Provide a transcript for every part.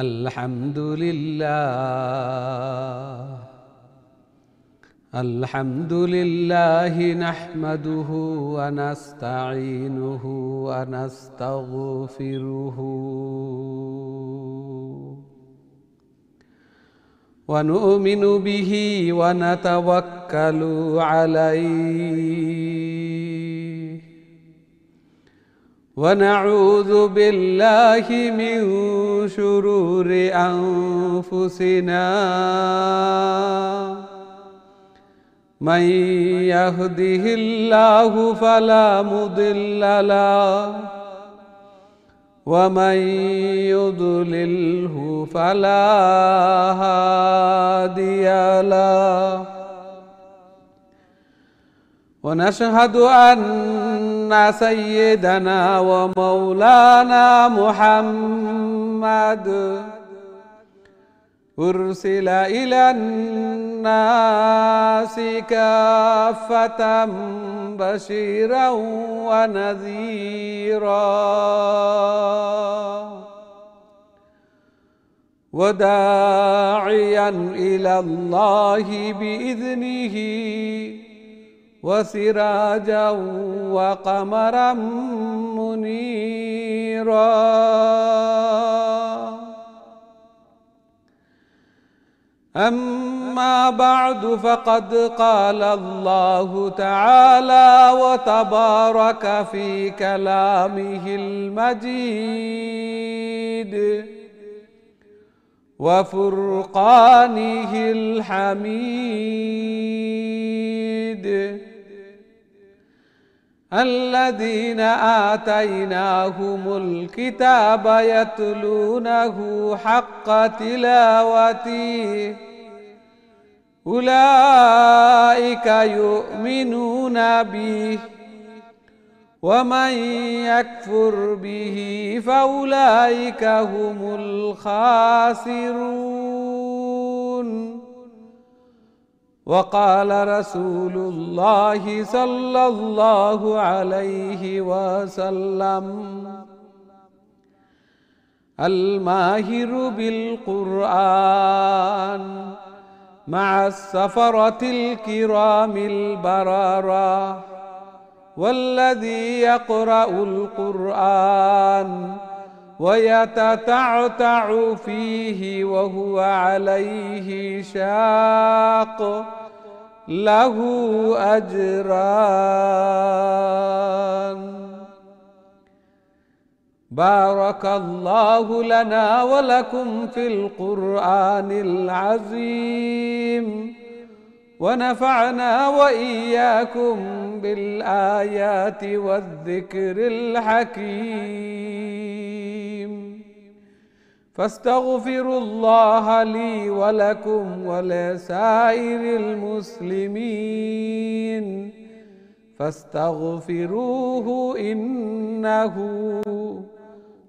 الحمد لله نحمده ونستعينه ونستغفره ونؤمن به ونتوكل عليه ونعوذ بالله من شرور أنفسنا من يهده الله فلا مضل له ومن يضلله فلا هادي له ونشهد أن سيدنا ومولانا محمد أرسل إلى الناس كافة بشيرا ونذيرا وداعيا إلى الله بإذنه وسراجا وقمرا منيرا أما بعد فقد قال الله تعالى وتبارك في كلامه المجيد وفرقانه الحميد الذين آتيناهم الكتاب يتلونه حق تلاوته أولئك يؤمنون به ومن يكفر به فأولئك هم الخاسرون وقال رسول الله صلى الله عليه وسلم الماهر بالقرآن مع السفرة الكرام البررة والذي يقرأ القرآن ويتتعتع فيه وهو عليه شاق له أجران. بارك الله لنا ولكم في القرآن العظيم ونفعنا وإياكم بالآيات والذكر الحكيم فاستغفروا الله لي ولكم ولسائر المسلمين فاستغفروه إنه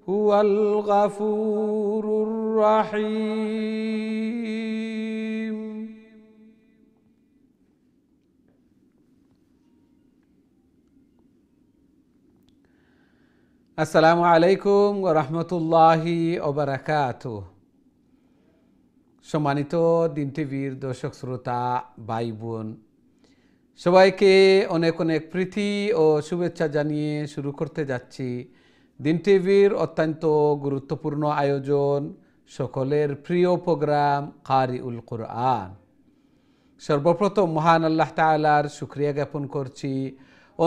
هو الغفور الرحيم. আসসালামু আলাইকুম ওয়া রাহমাতুল্লাহি ওয়া বারাকাতুহু। সম্মানিত দিন টিভির দর্শক শ্রোতা ভাই বোন সবাইকে অনেক অনেক প্রীতি ও শুভেচ্ছা জানিয়ে শুরু করতে যাচ্ছি দিন টিভির অত্যন্ত গুরুত্বপূর্ণ আয়োজন সকলের প্রিয় প্রোগ্রাম কারিউল কুরআন। সর্বপ্রথম মহান আল্লাহ তাআলার শুকরিয়া জ্ঞাপন করছি,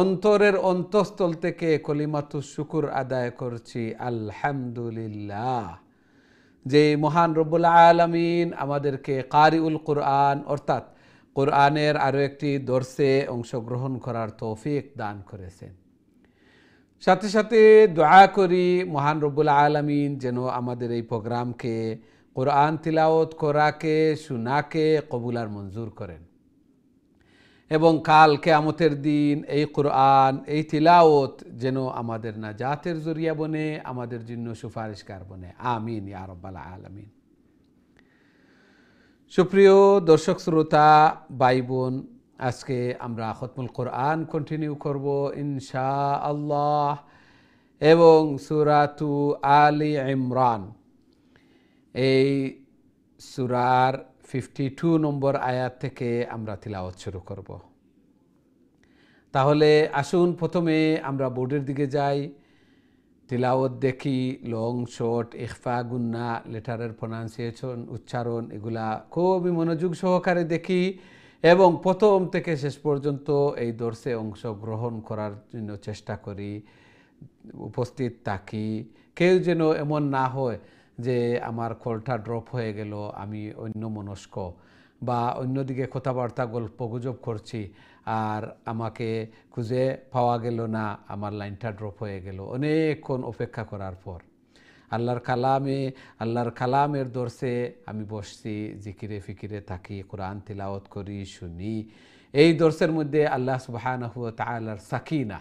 অন্তরের অন্তঃস্থল থেকে কলিমাতুশ শুকুর আদায় করছি আলহামদুলিল্লাহ, যে মহান রব্বুল আলামিন আমাদেরকে কারিউল কুরআন অর্থাৎ কোরআনের আরও একটি দর্সে অংশগ্রহণ করার তৌফিক দান করেছেন। সাথে সাথে দোয়া করি মহান রব্বুল আলামিন যেন আমাদের এই প্রোগ্রামকে কোরআন তিলাওয়াত করাকে শোনাকে কবুল আর মঞ্জুর করেন এবং কাল কিয়ামতের দিন এই কোরআন এই তিলাওয়াত যেন আমাদের নাজাতের জরিয়া বনে, আমাদের জন্য সুপারিশকার বনে। আমিন ইয়া রাব্বাল আলামিন। সুপ্রিয় দর্শক শ্রোতা ভাই বোন, আজকে আমরা খতমুল কোরআন কন্টিনিউ করব ইনশাআল্লাহ এবং সূরাতু আলী ইমরান এই সূরার 52 নম্বর আয়াত থেকে আমরা তিলাওয়াত শুরু করব। তাহলে আসুন প্রথমে আমরা বোর্ডের দিকে যাই, তিলাওয়াত দেখি। লং, শর্ট, ইখফা, গুন্না, লেটারের প্রোনাউন্সিয়েশন, উচ্চারণ এগুলা খুবই মনোযোগ সহকারে দেখি এবং প্রথম থেকে শেষ পর্যন্ত এই দর্শে অংশগ্রহণ করার জন্য চেষ্টা করি, উপস্থিত থাকি। কেউ যেন এমন না হয় যে আমার কলটা ড্রপ হয়ে গেল, আমি অন্য মনস্ক বা অন্যদিকে কথাবার্তা গল্প গুজব করছি আর আমাকে খুঁজে পাওয়া গেল না, আমার লাইনটা ড্রপ হয়ে গেল অনেকক্ষণ অপেক্ষা করার পর। আল্লাহর কালামের দর্শে আমি বসছি, জিকিরে ফিকিরে থাকি, কোরআন তিলাওয়াত করি, শুনি। এই দর্শের মধ্যে আল্লাহ সুবহানাহু ওয়া তাআলার সাকিনা,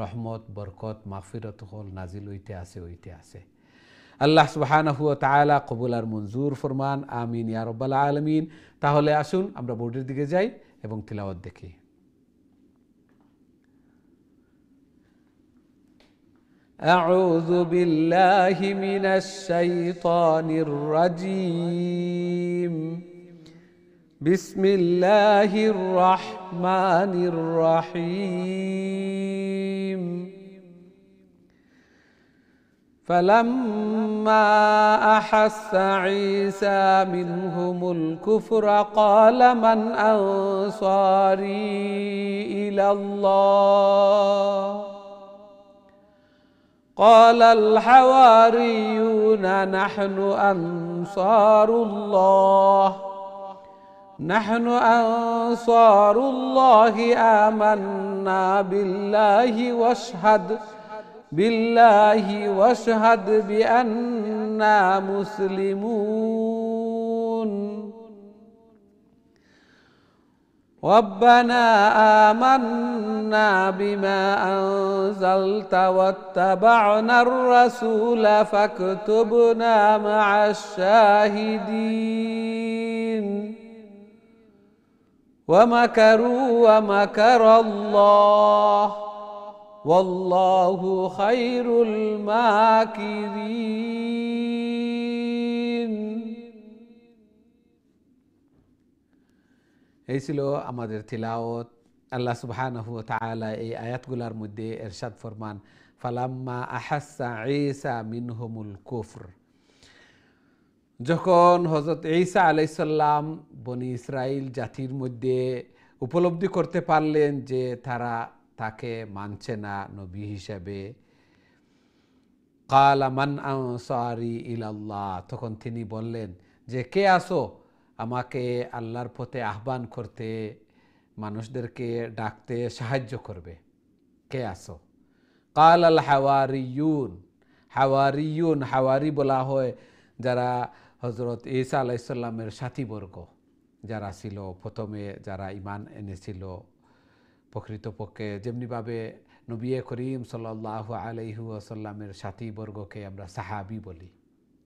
রহমত, বরকত, মাগফিরাত হল নাজিল হইতে আছে। আল্লাহ সুবহানাহু ওয়া তাআলা কবুল আর মঞ্জুর ফরমান, আমিন ইয়া রাব্বাল আলামিন। তাহলে আসুন আমরা বোর্ডের দিকে যাই এবং তিলাওয়াত দেখি। أعوذ بالله من الشيطان الرجيم. بسم الله الرحمن الرحيم. فلما أحس عيسى منهم الكفر قال من أنصاري إلى الله قال الحواريون نحن أنصار الله آمنا بالله واشهد بأننا مسلمون. ربنا آمنا بما أنزلت واتبعنا الرسول فاكتبنا مع الشاهدين. ومكروا ومكر الله والله خير الماكرين. এই ছিল আমাদের তিলাওয়াত। আল্লাহ সুবহানাহু ওয়া তাআলা এই আয়াতগুলোর মধ্যে ইরশাদ ফরমান, ফালাম্মা আহাসসা ঈসা মিনহুমুল কুফর। যখন হযরত ঈসা আলাইহিস সালাম বনি ইসরাইল জাতির মধ্যে উপলব্ধি করতে পারলেন যে তারা তাকে মানছে না নবী হিসেবে, ক্বালা মান আনসারি ইলাল্লাহ, তখন তিনি বললেন যে কে আসো আমাকে আল্লাহর পথে আহ্বান করতে, মানুষদেরকে ডাকতে সাহায্য করবে, কে আসো? কাল আল হাওয়ারিয়ুন। হাওয়ারি বলা হয় যারা হযরত ঈসা আলাইহিস সালামের সাথীবর্গ যারা ছিল, প্রথমে যারা ঈমান এনেছিল। প্রকৃতপক্ষে যেমনিভাবে নবী করিম সাল্লাল্লাহু আলাইহি ওয়াসাল্লামের সাথীবর্গকে আমরা সাহাবী বলি,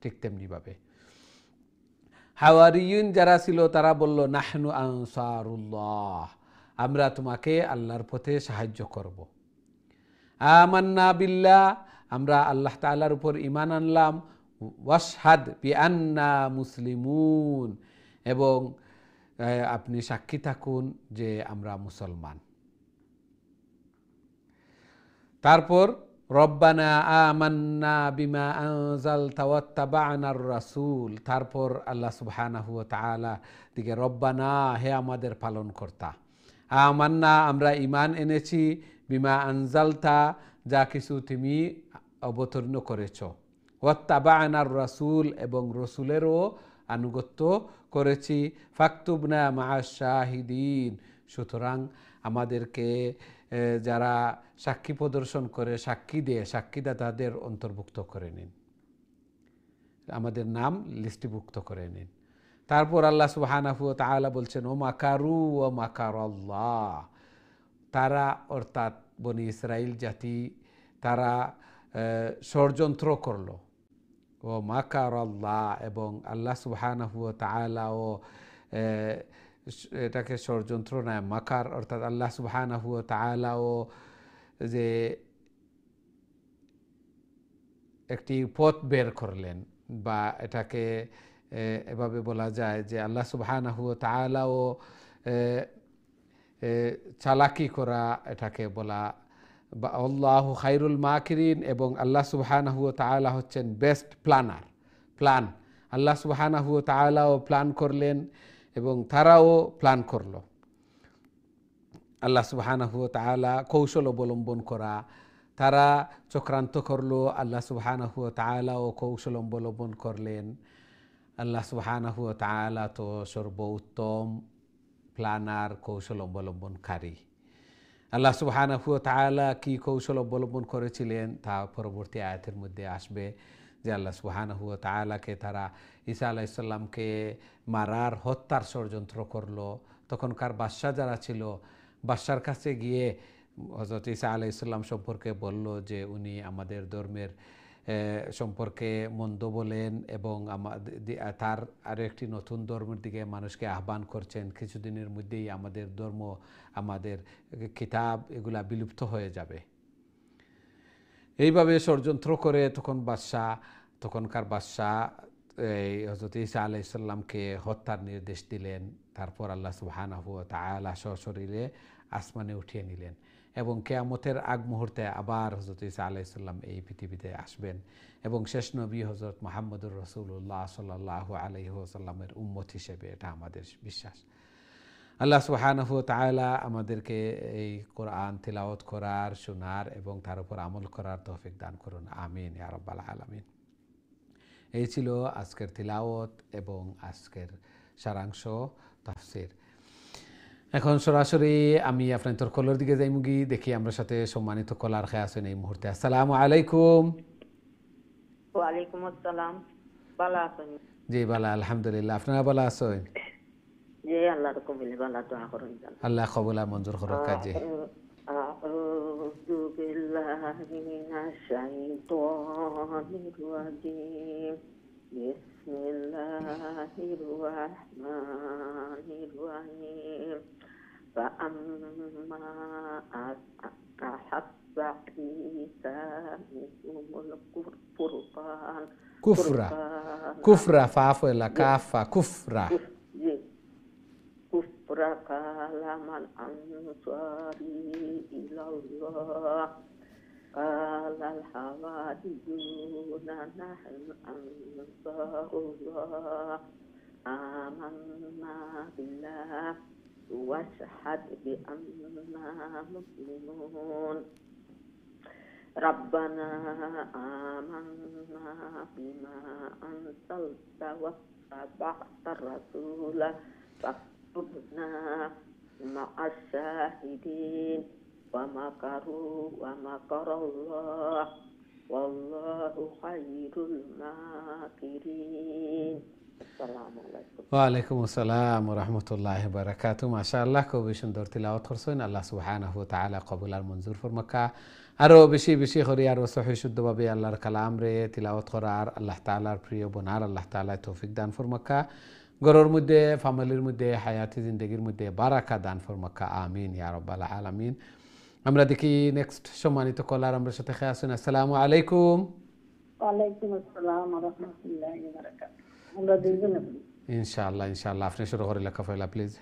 ঠিক তেমনিভাবে হাওয়ারিয়ুন যারা ছিল তারা বলল, নাহনু আনসারুল্লাহ, আমরা তোমাকে আল্লাহর পথে সাহায্য করব। আমান্না বিল্লাহ, আমরা আল্লাহ তাআলার উপর ঈমান আনলাম। ওয়াশহাদ বিআন্না মুসলিমুন, এবং আপনি সাক্ষী থাকুন যে আমরা মুসলমান। তারপর রব্বানা আমান্না বিমা আনজালতা ওয়াত্তাবা'নার রাসূল, তারপর আল্লাহ সুবহানাহু ওয়া তাআলা দিকে রব্বানা, হে আমাদের পালনকর্তা, আমান্না আমরা ঈমান এনেছি, বিমা আনজালতা যা কিছু তুমি অবতীর্ণ করেছ, ওয়াত্তাবা'নার রাসূল এবং রাসূলেরও আনুগত্য করেছি, ফাকতুবনা মা'আশ শাহিদিন, সুতরাং আমাদেরকে যারা সাক্ষী প্রদর্শন করে, সাক্ষী দেয়, সাক্ষীদাতাদের অন্তর্ভুক্ত করে নিন, আমাদের নাম লিস্টিভুক্ত করে নিন। তারপর আল্লাহ সুবহানাহু ওয়া তাআলা বলছেন, ও মাকারু ও মাকারাল্লাহ, তারা অর্থাৎ বনি ইসরাইল জাতি তারা ষড়যন্ত্র করল। ও মাকারাল্লাহ, এবং আল্লাহ সুবহানাহু ওয়া তাআলা ও এটাকে ষড়যন্ত্র নয়, মাকার অর্থাৎ আল্লাহ সুবহানাহু ওয়া তাআলা ও যে একটি পথ বের করলেন, বা এটাকে এভাবে বলা যায় যে আল্লাহ সুবহানাহু ওয়া তাআলাও চালাকি করা এটাকে বলা, আল্লাহু খায়রুল মাকিরিন, এবং আল্লাহ সুবহানাহু ওয়া তাআলা হচ্ছেন বেস্ট প্ল্যান। আল্লাহ সুবহানাহু ওয়া তাআলাও প্ল্যান করলেন এবং তারাও প্ল্যান করলো। আল্লাহ সুবহানাহু ওয়া তাআলা কৌশল অবলম্বন করা, তারা চক্রান্ত করলো, আল্লাহ সুবহানাহু ওয়া তাআলাও কৌশল অবলম্বন করলেন। আল্লাহ সুবহানাহু ওয়া তাআলা তো সর্বোত্তম প্ল্যানার, কৌশল অবলম্বনকারী। আল্লাহ সুবহানাহু ওয়া তাআলা কি কৌশল অবলম্বন করেছিলেন তা পরবর্তী আয়াতের মধ্যে আসবে, যে আল্লাহ সুবহানাহু ওয়া তাআলাকে তারা ঈসা আলাইহিস সালামকে মারার হত্যার ষড়যন্ত্র করলো। তখনকার বাদশা যারা ছিল, বাদশার কাছে গিয়ে হযরত ঈসা আলাইহিস সালাম সম্পর্কে বলল যে উনি আমাদের ধর্মের সম্পর্কে মন্দ বলেন এবং তার আরও একটি নতুন ধর্মের দিকে মানুষকে আহ্বান করছেন। কিছুদিনের মধ্যেই আমাদের ধর্ম, আমাদের কিতাব এগুলা বিলুপ্ত হয়ে যাবে। এইভাবে ষড়যন্ত্র করে তখনকার বাদশাহ হযরত ঈসা আলাইহিস সালামকে হত্যার নির্দেশ দিলেন। তারপর আল্লাহ সুবহানাহু ওয়া তাআলা সশরীরে আসমানে উঠিয়ে নিলেন এবং কিয়ামতের আগ মুহূর্তে আবার হযরত ঈসা আলাইহিস সালাম এই পৃথিবীতে আসবেন এবং শেষ নবী হযরত মুহাম্মদুর রাসূলুল্লাহ সাল্লাল্লাহু আলাইহি ওয়াসাল্লামের উম্মত হিসেবে এটা আমাদের বিশ্বাস। আল্লাহ সুবহানাহু ওয়া তাআলা আমাদেরকে এই কোরআন তিলাওয়াত করার, শোনার এবং তার উপর আমল করার তৌফিক দান করুন, আমিন ইয়া রাব্বাল আলামিন। এই ছিল আজকের তিলাওয়াত এবং আজকের সারাংশ তাফসীর। এখন সরাসরি আমি আপনার কলার দিকে যাই মুগি, দেখি আমরা সাথে সম্মানিত কলার খেয়ে আছেন এই মুহূর্তে। আসসালামু আলাইকুম। ওয়ালাইকুম আসসালাম। ভালো আছেন? জি ভালো, আলহামদুলিল্লাহ। আপনারা ভালো আছেন? জি, আল্লাহর কবুলে ভালো দোয়া করুন। আল্লাহ কবুল আর মঞ্জুর করুন কাজে। আউযু বিল্লাহি মিনাশ শাইতানির রাজিম। বিসমিল্লাহির রাহমানির রাহিম। فأما أحب عيسى منهم الفرقان كفرة فعفو إلا كافة كفرة قال من أنصاري إلى الله قال الحواريون نحن أنصار الله آمنا بالله واشهد بأننا مسلمون ربنا آمنا بما أنزلت واتبعت الرسول فاكتبنا مع الشاهدين ومكروا ومكر الله والله خير الماكرين. ওয়ালাইকুম আসসালাম ওয়া রাহমাতুল্লাহি ওয়া বারাকাতুহু। মাশাআল্লাহ, খুবই সুন্দর তিলাওয়াত করছেন। আল্লাহ সুবহানাহু ওয়া তাআলা কবুল আর মঞ্জুর ফরমাকা। আরো বেশি বেশি করে আরো সহিহ শুদ্ধভাবে আল্লাহর কালাম রে তিলাওয়াত করার, আল্লাহ তাআলার প্রিয় বনার আল্লাহ তাআলা তৌফিক দান ফরমাকা। ঘরের মধ্যে, ফ্যামিলির মধ্যে, হায়াতি জিন্দেগির মধ্যে বারাকা দান ফরমাকা, আমিন ইয়া রাব্বাল আলামিন। আমরা দেখি নেক্সট সম্মানিত কলার আমরা সাথে খেয়ে আছেন। আসসালামু আলাইকুম। ওয়ালাইকুম আসসালাম ওয়া রাহমাতুল্লাহি ওয়া বারাকাতুহু। আমরা দুইজন আছি ইনশাআল্লাহ। আপনি শুরু করে লেখা ফেলা প্লিজ।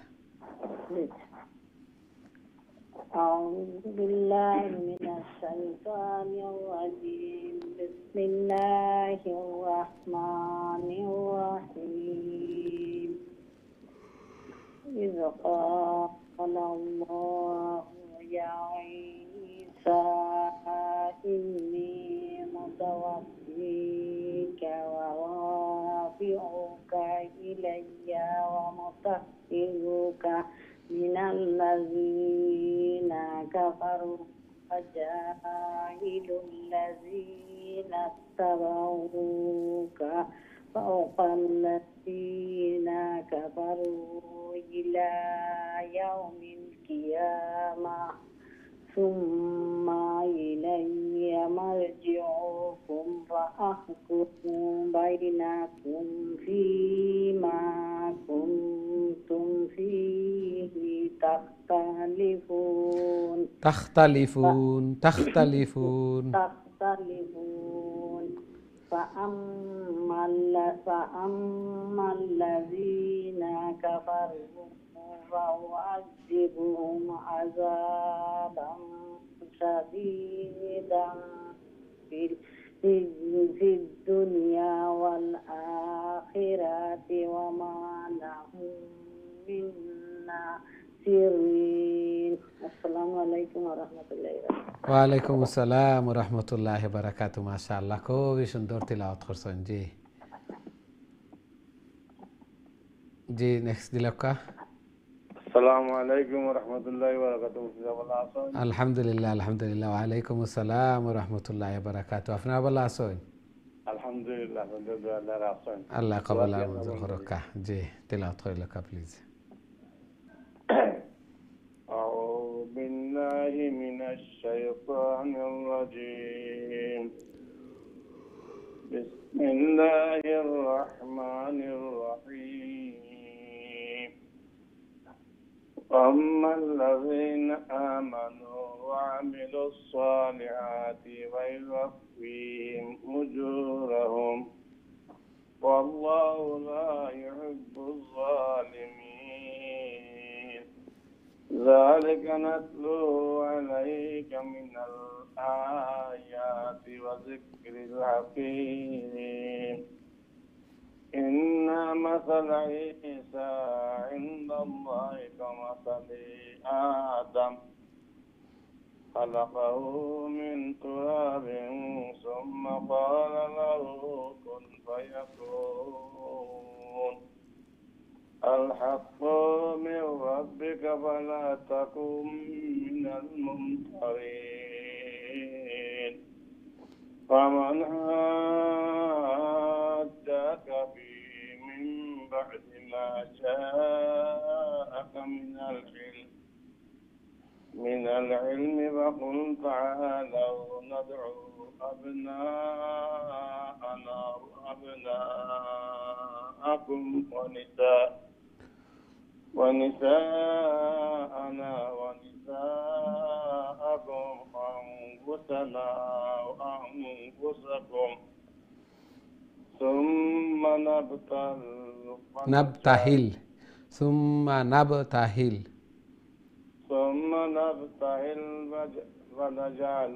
أعوذ بالله من الشيطان الرجيم. بسم الله الرحمن الرحيم. إذ قال الله يا عيسى إني متوفيك ورافعك إلي ومطهرك من الذين كفروا وجاعل الذين اتبعوك فوق الذين كفروا إلى يوم القيامة ثم إلي مرجعكم فأحكم بينكم فيما كنتم فيه تختلفون فأما فأما الذين كفروا فأعذبهم عذابا شديدا في في الدنيا والآخرة وما لهم من ناصرين. السلام عليكم ورحمة الله وبركاته. ওয়ালাইকুম আসসালাম রহমতুল্লাহ বারাকাতু। মাশাআল্লাহ, খুবই সুন্দর তিলাওয়াত করছেন। জি জি, নেক্সট দিলকা। আসসালামু আলাইকুম ওয়া রাহমাতুল্লাহি ওয়া বারাকাতুহু। ভালো আছেন? আলহামদুলিল্লাহ আলহামদুলিল্লাহ। ওয়ালাইকুম আসসালাম রহমতুল্লাহ বারাকাতু। আপনারা ভালো আছেন? আলহামদুলিল্লাহ, আল্লাহর আছেন। আল্লাহ কবুল আর মঞ্জুর করুক। জি, তিলাওয়াত করিলকা প্লিজ। أعوذ بالله من الشيطان الرجيم. بسم الله الرحمن الرحيم. أما الذين آمنوا وعملوا الصالحات فيوفيهم أجورهم والله لا يحب الظالمين. ذلك نتلوه عليك من الآيات وذكر الحكيم. إن مثل عيسى عند الله كمثل آدم خلقه من تراب ثم قال له كن فيكون. الحق من ربك فلا تكن من الممترين. فمن حاجك فيه من بعد ما جاءك من العلم فقل تعالوا ندعو أبناءنا وأبناءكم ونساءنا ونساءكم وأنفسنا وأنفسكم ثم نبتهل ونجعل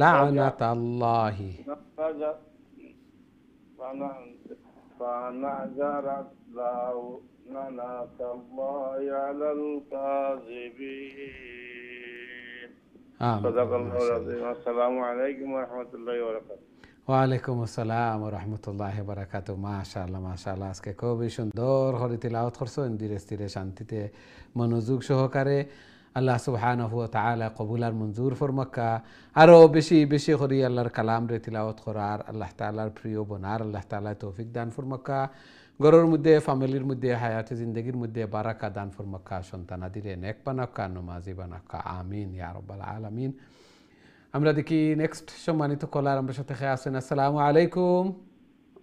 لعنة الله. فنعذر لعنة الله على الكاذبين. صدق الله العظيم. السلام عليكم ورحمة الله وبركاته. ওয়ালাইকুম আসসালাম রহমতুল্লাহ বারাকাতু। মাশাআল্লাহ মাশাআল্লাহ, আজকে খুবই সুন্দর করে তিলাওয়াত করছেন, ধীরে ধীরে শান্তিতে মনোযোগ সহকারে। আল্লাহ সুবহানাহু ওয়া তাআলা কবুল আর মঞ্জুর ফরমাক্কা। আরও বেশি বেশি করে আল্লাহর কালাম রে তিলাওয়াত করার, আল্লাহ তাআলার প্রিয় বনার আল্লাহ তাআলা তৌফিক দান ফরমাক্কা। ঘরের মধ্যে, ফ্যামিলির মধ্যে, হায়াতে জিন্দগির মধ্যে বারাকা দান ফরমাক্কা। সন্তানাদিরে নেক বানাক্কা, নমাজি বানাক্কা। আমিন ইয়া রাব্বাল আলামিন। আমরা দেখি নেক্সট সম্মানিত কলার আমার সাথে আছেন। আসসালামু আলাইকুম।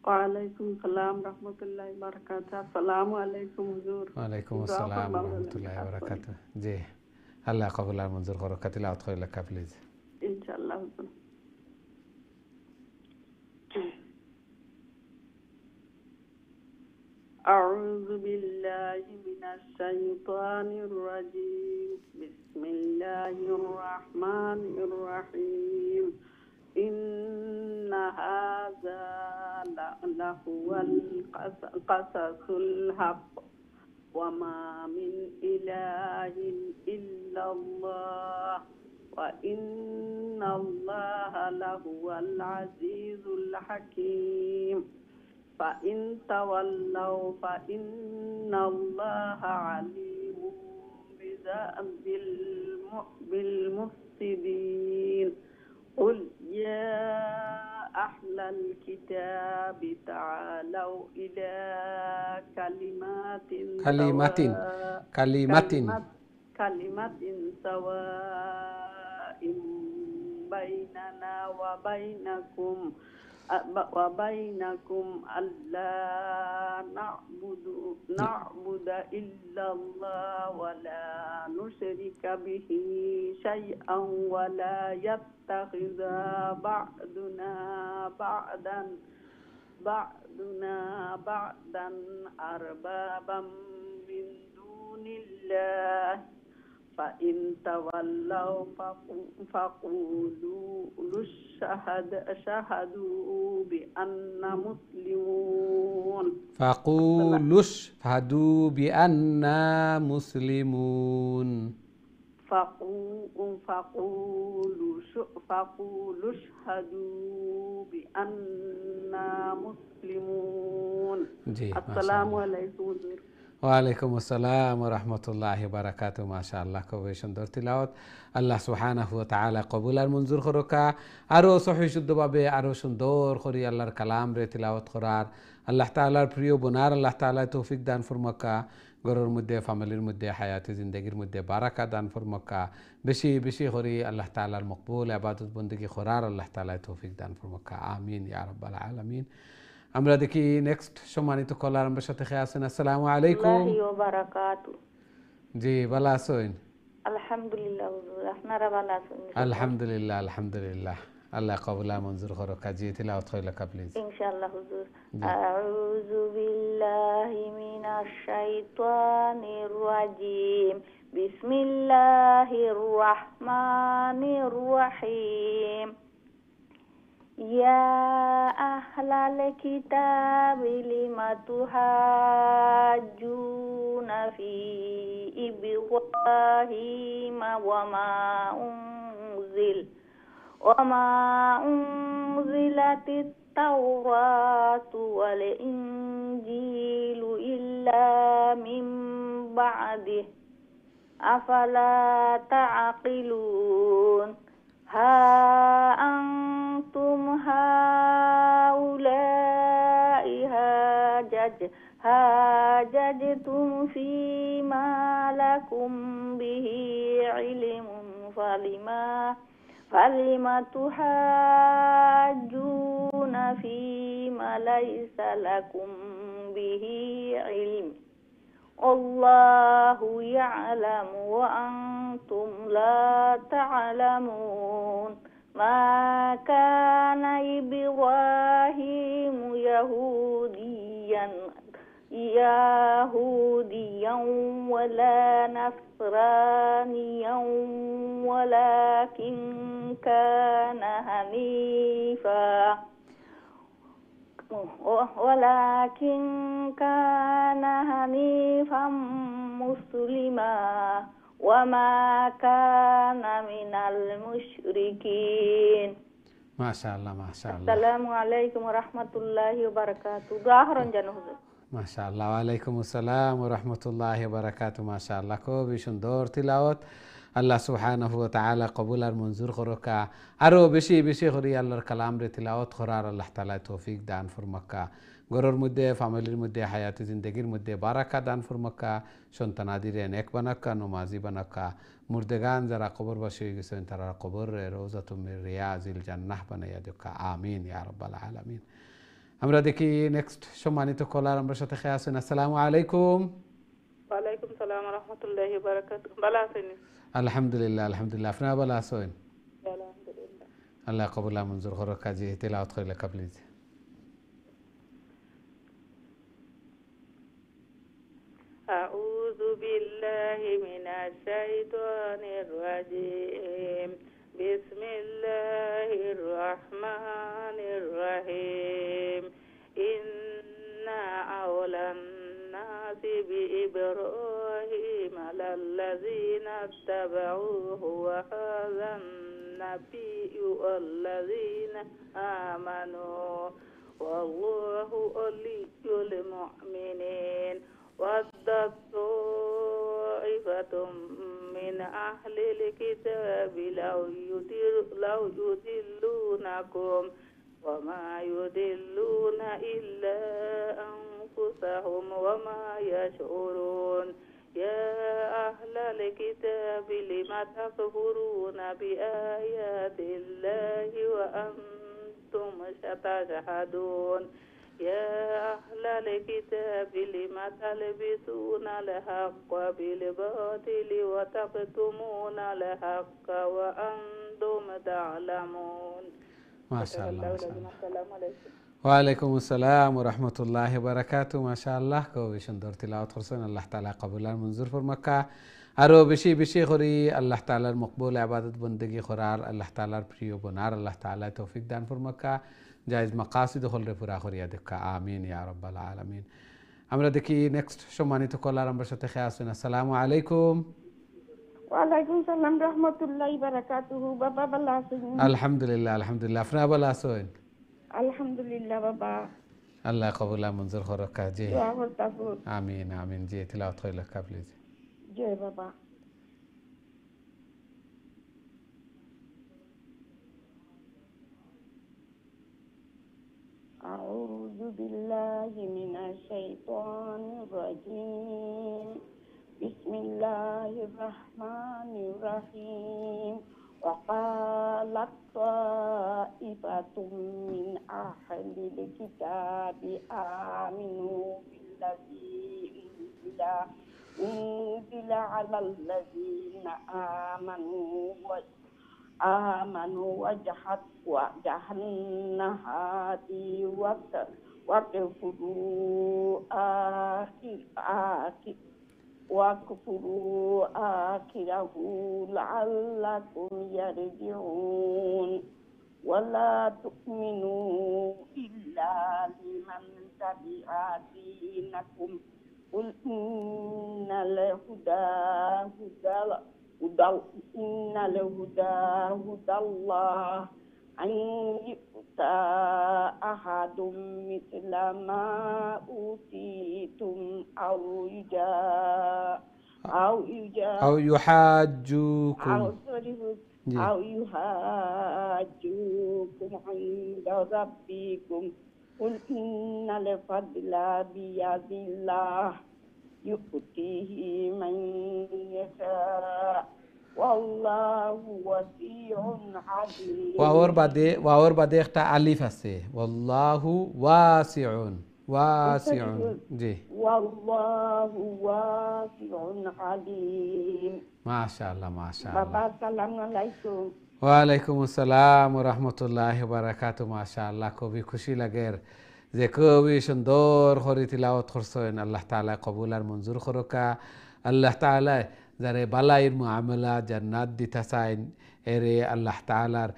ওয়ালাইকুম সালাম রাহমাতুল্লাহি ওয়া বারাকাতুহু। আসসালামু আলাইকুম হুজুর। ওয়ালাইকুম আসসালাম রাহমাতুল্লাহি ওয়া বারাকাতুহু। জি, আল্লাহ কবুল আর মঞ্জুর করুক। তিলাওয়াত করিলকা প্লিজ। ইনশাআল্লাহ হুজুর। أعوذ بالله من الشيطان الرجيم. بسم الله الرحمن الرحيم. إن هذا لهو القصص الحق وما من إله إلا الله وإن الله لهو العزيز الحكيم. فإن تولوا فإن الله عليم بالمفسدين. قل يا أهل الكتاب تعالوا إلى كلمة سواء بيننا وبينكم وبينكم ألا نعبد إلا الله ولا نشرك به شيئا ولا يتخذ بعضنا بعضا أربابا من دون الله فإن تولوا فقولوا اشهدوا بأن مسلمون فقولوا اشهدوا بأننا مسلمون. فقولوا اشهدوا بأننا مسلمون. جی السلام علیکم. ওয়ালাইকুম আসসালাম ওয়া রাহমাতুল্লাহি ওয়া বারাকাতুহু। মাশাআল্লাহ, খুবই সুন্দর তিলাওয়াত। আল্লাহ সুবহানাহু ওয়া তাআলা কবুল আর মঞ্জুর করুকা। আরও সহি শুদ্ধভাবে আরও সুন্দর করে আল্লাহর কালাম রে তিলাওয়াত করার আল্লাহ তাআলার প্রিয় বোনার আল্লাহ তাআলা তৌফিক দান ফরমাকা। ঘরের মধ্যে, ফ্যামিলির মধ্যে, হায়াতে জিন্দগির মধ্যে বারাকা দান ফরমাকা। বেশি বেশি করে আল্লাহ তাআলার মকবুল ইবাদত বন্দেগী করার আল্লাহ তাআলা তৌফিক দান ফরমাকা। আমিন ইয়া রাব্বাল আলামিন। আমরা দেখি নেক্সট সম্মানিত কলার আমার সাথে খেয়ে আছেন। আসসালামু আলাইকুম। জি, ভালো আছেন? আলহামদুলিল্লাহ হুজুর, আপনারা ভালো আছেন? আলহামদুলিল্লাহ আলহামদুলিল্লাহ। আল্লাহ কবুলা মঞ্জুর করো। কাজী তিলাওয়াত কইলা প্লিজ। ইনশাআল্লাহ হুজুর। আউযু বিল্লাহি মিনাশ শাইতানির রাজিম। বিসমিল্লাহির রাহমানির রাহিম। يا أهل الكتاب لم تحاجون في إبراهيم وما أنزلت التوراة والإنجيل إلا من بعده أفلا تعقلون ها أنتم هؤلاء حاججتم فيما لكم به علم فلم تحاجون فيما ليس لكم به علم الله يعلم وأنتم لا تعلمون ما كان إبراهيم يهوديا ولا نصرانيا ولكن كان حنيفا مسلما وما كان من المشركين. ما شاء الله ما شاء الله. السلام عليكم ورحمة الله وبركاته. ظاهرا جنوزه. ما شاء الله। ওয়ালাইকুম আসসালাম ওয়া রাহমাতুল্লাহি ওয়া বারাকাতুহু। মাশাআল্লাহ, খুবই সুন্দর তিলাওয়াত। আল্লাহ সুবহানাহু ওয়া তাআলা কবুল আর মঞ্জুর করুকা। আরও বেশি বেশি করে আল্লাহর কালাম রে তিলাওয়াত করার আল্লাহ তাআলা তৌফিক দান ফরমাকা। ঘরের মধ্যে, ফ্যামিলির মধ্যে, হায়াতে জিন্দগির মধ্যে বারাকা দান ফরমাকা। সন্তানাদিরে নেক বানাকা, নমাজি বানাকা। মুর্দেগান যারা কবরবাসী হয়ে গেছেন তারা কবর রওজাতুম মির রিয়াজিল জান্নাহ বানাইয়া দেখা। আমিন ইয়া রাব্বাল আলামিন। আমরা দেখি নেক্সট সম্মানিত কলার আমার সাথে খেয়ে আছেন। আসসালামু আলাইকুম। ওয়ালাইকুম সালাম ওয়া রাহমাতুল্লাহি ওয়া বারাকাতুহু। ভালো আছেন? আলহামদুলিল্লাহ আলহামদুলিল্লাহ। আপনারা ভালো আছেন? আলহামদুলিল্লাহ। আল্লাহ কবুল মঞ্জুর করুক। কাজী তিলাওয়াত কইলা প্লিজ। আউযু বিল্লাহি মিনাশ শাইতানির রাজিম। বিসমিল্লাহির রাহমানির রাহিম। ইন্না আওলান নাসি বিইব্রাহিম লাল্লাযীনা ইত্তাবাউহু ওয়া হাযান নাবিয়্যু আল্লাযীনা আমানু ওয়াল্লাহু ওয়ালিয়্যুল মুমিনিন। وَدَّتْ طَائِفَةٌ مِّنْ أَهْلِ الْكِتَابِ لَوْ يُضِلُّونَكُمْ وَمَا يُضِلُّونَ إِلَّا أَنفُسَهُمْ وَمَا يَشْعُرُونَ يا أهل الكتاب لم تكفرون بآيات الله وأنتم تشهدون يا أهل الكتاب لم تلبسون الحق بالباطل وتكتمون الحق وأنتم تعلمون. ما شاء الله ما شاء الله السلام عليكم. ওয়ালাইকুম আসসালাম রহমতুল্লাহ বারাকাতু মাশাআল্লাহ খুবই সুন্দর তিলাওয়াত করছেন আল্লাহ তাআলা কবুল আর মঞ্জুর ফরমাক্কা আরো বেশি বেশি করি আল্লাহ তাআলার মকবুল ইবাদত বندگی করার আল্লাহ তাআলার প্রিয় বনার আল্লাহ তাআলা তৌফিক দান ফরমাক্কা জায়েজ মাকাসিদ হলরে পুরা করিয়া দেখা আমিন ইয়া রাব্বাল আলামিন। আমরা দেখি নেক্সট সম্মানিত কলার আমার সাথে খেয়ে আসুন। আসসালামু আলাইকুম। ওয়ালাইকুম সালাম রহমতুল্লাহি বারাকাতুহু। বাবা ভালো আছেন? আলহামদুলিল্লাহ আলহামদুলিল্লাহ। আপনারা ভালো আছেন? আলহামদুলিল্লাহ বাবা। আল্লাহ কবুল মঞ্জুর করক জি। দোয়া করতাবো। আমিন আমিন জি তিলাওয়াত কইলা প্লিজ। জি বাবা। আউযু বিল্লাহি মিনাশ শাইতানির রাজীম। বিসমিল্লাহির রহমানির রহিম। وقالت طائفة من أهل الكتاب آمنوا بالذي أنزل على الذين آمنوا وجه النهار واكفروا آخره لعلكم يرجعون ولا تؤمنوا إلا لمن تبع دينكم قل إن الهدى هدى الله أن يؤتى أحد مثل ما أوتيتم أو يحاجوكم عند ربكم قل إن الفضل بيد الله يؤتيه من يشاء والله واسع عليم। ওয়াওর বাদে একটা আলিফ আছে ওয়াল্লাহু ওয়াসিউন ওয়াসিউন জি والله واسع عليم। মাশাআল্লাহ মাশাআল্লাহ। বাবা আসসালামু আলাইকুম। ওয়ালাইকুম আসসালাম ওয়া রাহমাতুল্লাহি ওয়া বারাকাতুহু। মাশাআল্লাহ খুবই খুশি লাগে যে খুবই সুন্দর করে তিলাওয়াত করছেন। আল্লাহ তাআলা কবুল আর মঞ্জুর করুকা। আল্লাহ তাআলা যারে বালাইর মুআমালা জান্নাত দিতে চান এরে আল্লাহ তাআলার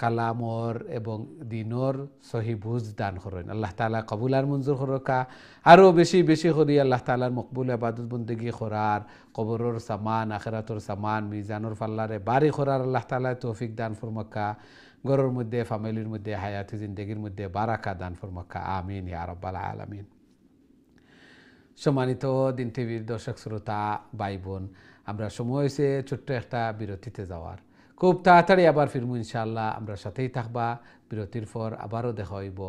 কালামর এবং দিনর সহি বুঝ দান করেন। আল্লাহ তাআলা কবুল আর মঞ্জুর করুকা। আরও বেশি বেশি করি আল্লাহ তাআলার মকবুল ইবাদত বندگی করার কবরের সামান আখিরাতের সামান মিজানুর ফাল্লারে বাড়ি করার আল্লাহ তাআলা তৌফিক দান ফরমাক্কা। ঘরের মধ্যে ফ্যামিলির মধ্যে হায়াতি জিন্দেগির মধ্যে বারাকা দান ফরমাক্কা আমিন ইয়া রাব্বাল আলামিন। সম্মানিত দিন টিভির দর্শক শ্রোতা ভাই বোন, আমরা সময় হয়েছে ছোট্ট একটা বিরতিতে যাওয়ার। খুব তাড়াতাড়ি আবার ফিরবো ইনশাআল্লাহ। আমরা সাথেই থাকবা। বিরতির পর আবারও দেখা হইব।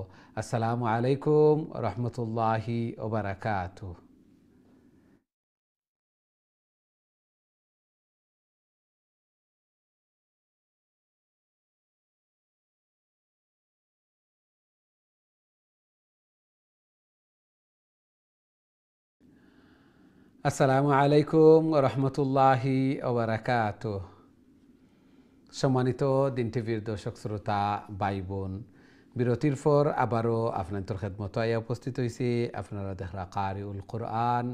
আসসালামু আলাইকুম রহমতুল্লাহি ওয়া বারাকাতুহু। আসসালামু আলাইকুম রহমতুল্লাহি ওয়া বারাকাতুহু। সম্মানিত দিন টিভির দর্শক শ্রোতা ভাই বোন, বিরতির পর আবারও আপনাদের খেদমত আয়া উপস্থিত হয়েছি। আপনারা দেখরা কারিউল কোরআন।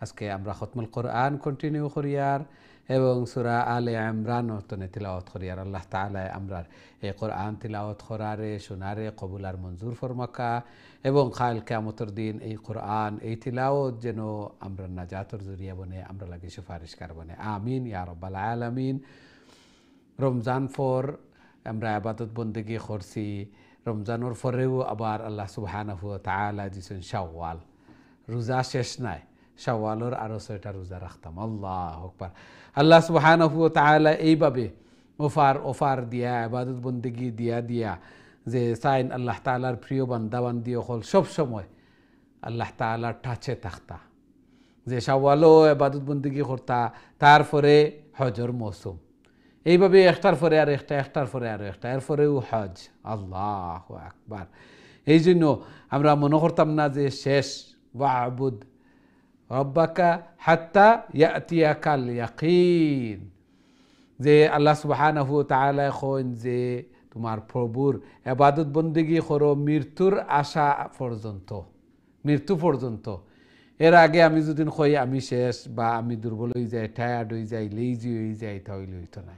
আজকে আমরা খতমুল কোরআন কন্টিনিউ করিয়ার এবং সূরা আলে ইমরান তনে তিলাওয়াত করিয়ার। আল্লাহ তাআলা আমরার এই কোরআন তিলাওয়াত করারে শোনারে কবুল আর মঞ্জুর ফরমাকা এবং কাল কিয়ামতের দিন এই কোরআন এই তিলাওয়াত যেন আমরা নাজাতের জরিয়া বনে, আমরা লাগি সুপারিশকার বনে আমিন ইয়া রাব্বাল আলামিন। রমজান পর আমরা ইবাদত বندگی করছি। রমজানের পরেও আবার আল্লাহ সুবহানাহু ওয়া তাআলা দিছেন শাওয়াল, রোজা শেষ নাই, শাওয়ালের আরো 6টা রোজা রাখতাম। আল্লাহু আকবার। আল্লাহ সুবহানাহু ওয়া তাআলা এইভাবে অফার দিয়া ইবাদত বندگی দিয়া যে সাইন আল্লাহ তাআলার প্রিয় বান্দা বান্দি হল সব সময় আল্লাহ তাআলার টাচে থাকতা। যে শাওয়ালও ইবাদত বন্দেগী করতা, তারপরে হজর মৌসুম, এইভাবে একটার পরে আর একটা, একটার পরে আর একটা, এরপরেও হজ। আল্লাহু আকবার। এই জন্য আমরা মনে করতাম না যে শেষ, ওয়াবুদ রব্বাকা হাত্তা ইয়াতিয়াকাল ইয়াকিন, যে আল্লাহ সুবহানাহু ওয়া তাআলা কইন যে তোমার প্রভুর ইবাদত বন্দেগী করো মৃত্যুর আশা পর্যন্ত, মৃত্যু পর্যন্ত। এর আগে আমি যদি কই আমি শেষ, বা আমি দুর্বল হয়ে যাই, টায়ার্ড হয়ে যাই, লেজি হয়ে যাই, তাহলে হইতো না।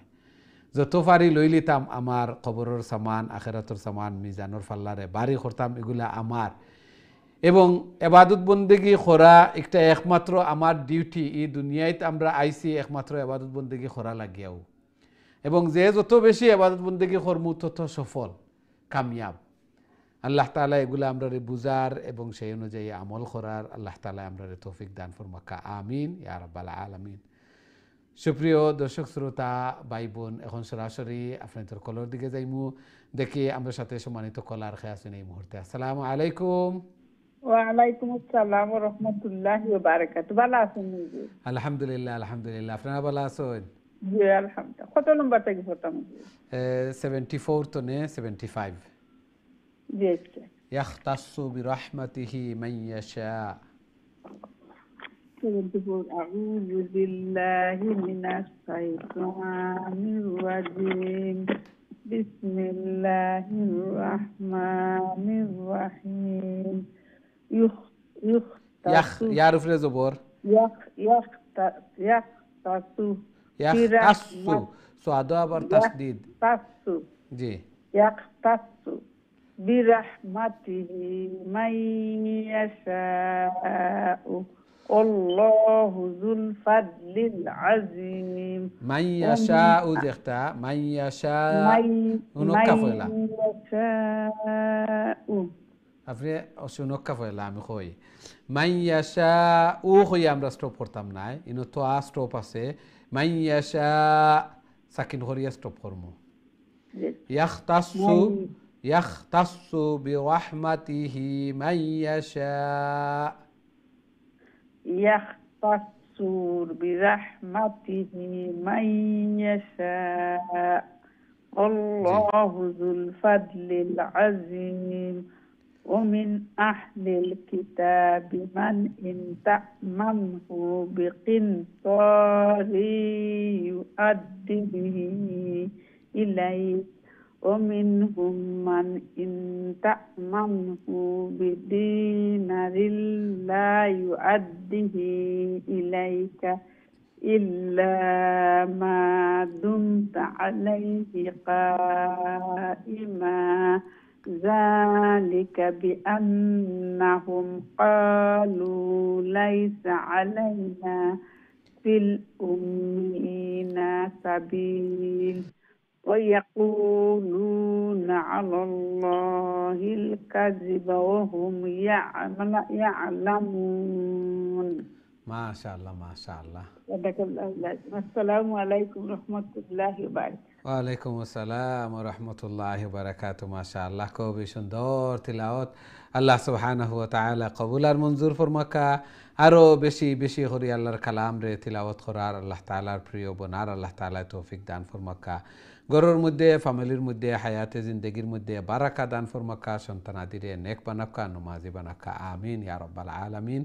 যত পারি লই লিতাম আমার কবরের সামান, আখেরাতের সামান, মিজানোর ফাল্লারে বাড়ি করতাম, এগুলা আমার। এবং ইবাদত বন্দেগী করা একটা একমাত্র আমার ডিউটি। এই দুনিয়ায় আমরা আইছি একমাত্র ইবাদত বন্দেগী করা লাগিয়াও, এবং যে যত বেশি ইবাদত বন্দেগী করমু তত সফল, কামিয়াব। আল্লাহ তাআলা এগুলা আমরা বুঝার এবং সেই অনুযায়ী আমল করার আল্লাহ তাআলা আমরা তৌফিক দান ফরমাকা, আমিন ইয়া রাব্বাল আলামিন। সুপ্রিয় দর্শক শ্রোতা ভাই বোন, এখন সরাসরি আপনাদের কলার দিকে যাইমু, দেখি আমরা সাথে সম্মানিত কলার খেয়ে আছেন এই মুহূর্তে। আসসালামু আলাইকুম। ওয়ালাইকুম আসসালাম ওয়া রাহমাতুল্লাহি ওয়া বারাকাতুহু। ভালো আছেন জি? আলহামদুলিল্লাহ, আলহামদুলিল্লাহ। আপনারা ভালো আছেন? জি আলহামদুলিল্লাহ। কত নম্বর থেকে পড়তাম জি? 74 তো নে 75। জি আচ্ছা। ইয়াখতাসু বিরহমাতিহি মান ইয়াশা। 74 আউযু বিল্লাহি মিনাশ শাইতানির রাজিম। বিসমিল্লাহির রাহমানির রাহিম। ইয়ার উপরে জবর, ইয়াখতাসু ইয়াখতাসু, সুআদা আবার তাসদীদ। তাসু জি। ইয়াখতাসু বিরহমাতিহি মান ইয়াশাউ আল্লাহু যুল ফাদলিল আযীম। মান ইয়াশাউ দেখতা, মান ইয়াশা উনকা ফয়লা, আপনি অসুনকা ফয়লা আমি কই মান ইয়াশাউ কই আমরা স্টপ করতাম না, ইনো তো স্টপ আছে। মান ইয়াশা সাকিন করিয়া স্টপ করমু। ইয়াখতাসু, ইয়াখতাসু বিরহমাতিহি মান ইয়াশা, ইয়াখতাসু বিরহমাতিহি মান ইয়াশা আল্লাহু যুল ফাদলিল আযীম। ومن أهل الكتاب من إن تأمنه بقنطار يؤده إليك ومنهم من إن تأمنه بدينار لا يؤده إليك إلا ما دمت عليه قائما ذلك بأنهم قالوا ليس علينا في الأمين سبيل ويقولون على الله الكذب وهم يعلمون. ما شاء الله ما شاء الله. صدق الله العظيم. السلام عليكم ورحمة الله وبركاته. ওয়ালাইকুম আসসালাম ওয়া রাহমাতুল্লাহি ওয়া বারাকাতুহু। মাশাআল্লাহ, খুবই সুন্দর তিলাওয়াত। আল্লাহ সুবহানাহু ওয়া তাআলা কবুল আর মঞ্জুর ফরমাকা। আরো বেশি বেশি করে আল্লাহর কালাম রে তিলাওয়াত করার, আল্লাহ তাআলার প্রিয় বনার আল্লাহ তাআলা তৌফিক দান ফরমাকা। ঘরের মধ্যে, ফ্যামিলির মধ্যে, হায়াতে জিন্দেগির মধ্যে বারাকা দান ফরমাকা। সন্তানাদিরে নেক বানাকা, নমাজি বানাকা, আমিন ইয়া রাব্বাল আলামিন।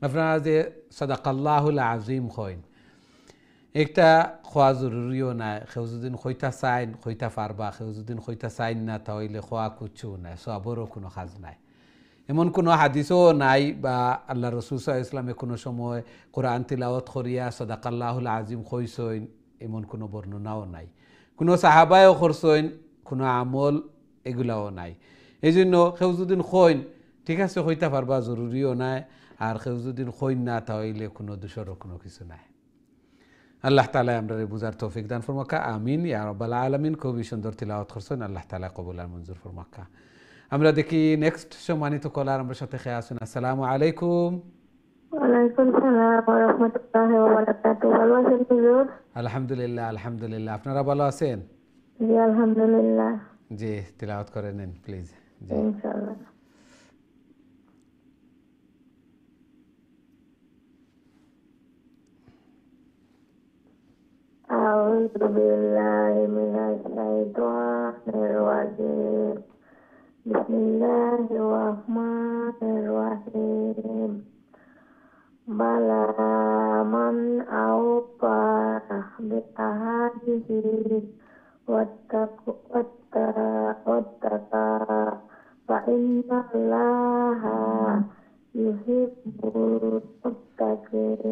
আপনারা যে সাদাকাল্লাহুল আযীম কইন, একটা খোয়া জরুরিও নাই। কেউ যদি খইতা চাইন খইতা পারবা, কেউ যদি খইতা চাইন না তাহলে খোয়া কুচ্ছু নাই, সবরও কোনো কাজ নাই। এমন কোনো হাদিসও নাই বা আল্লাহ রসুল সাল্লাল্লাহু আলাইহি ওয়াসাল্লামে কোনো সময় কোরআন তিলাওয়াত করিয়া সাদাকাল্লাহুল আযীম কইছেন, এমন কোনো বর্ণনাও নাই। কোনো সাহাবায়ও করছেন, কোনো আমল এগুলাও নাই। এই জন্য কেউ যদি কইন ঠিক আছে খইতা পারবা, জরুরিও নাই। আর কেউ যদি কইন না তাহলে কোনো দোষরও কোনো কিছু নাই। আল্লাহ তাআলা আমরা বুঝার তৌফিক দান ফরমাকা, আমিন ইয়া রাব্বাল আলামিন। খুবই সুন্দর তিলাওয়াত করছেন, আল্লাহ তাআলা কবুল আর মঞ্জুর ফরমাকা। আমরা দেখি নেক্সট সম্মানিত কলার আমরা সাথে খেয়ে আসুন। আসসালামু আলাইকুম। ওয়ালাইকুম সালাম ওয়া রাহমাতুল্লাহি ওয়া বারাকাতুহু। ভালো আছেন হুজুর? আলহামদুলিল্লাহ, আলহামদুলিল্লাহ। আপনারা ভালো আছেন? জি আলহামদুলিল্লাহ। জি, তিলাওয়াত করে নেন প্লিজ। জি ইনশাআল্লাহ। أعوذ بالله من الشيطان الرجيم بسم الله الرحمن الرحيم بلى من أوفى بعهده واتقى فإن الله يحب المتقين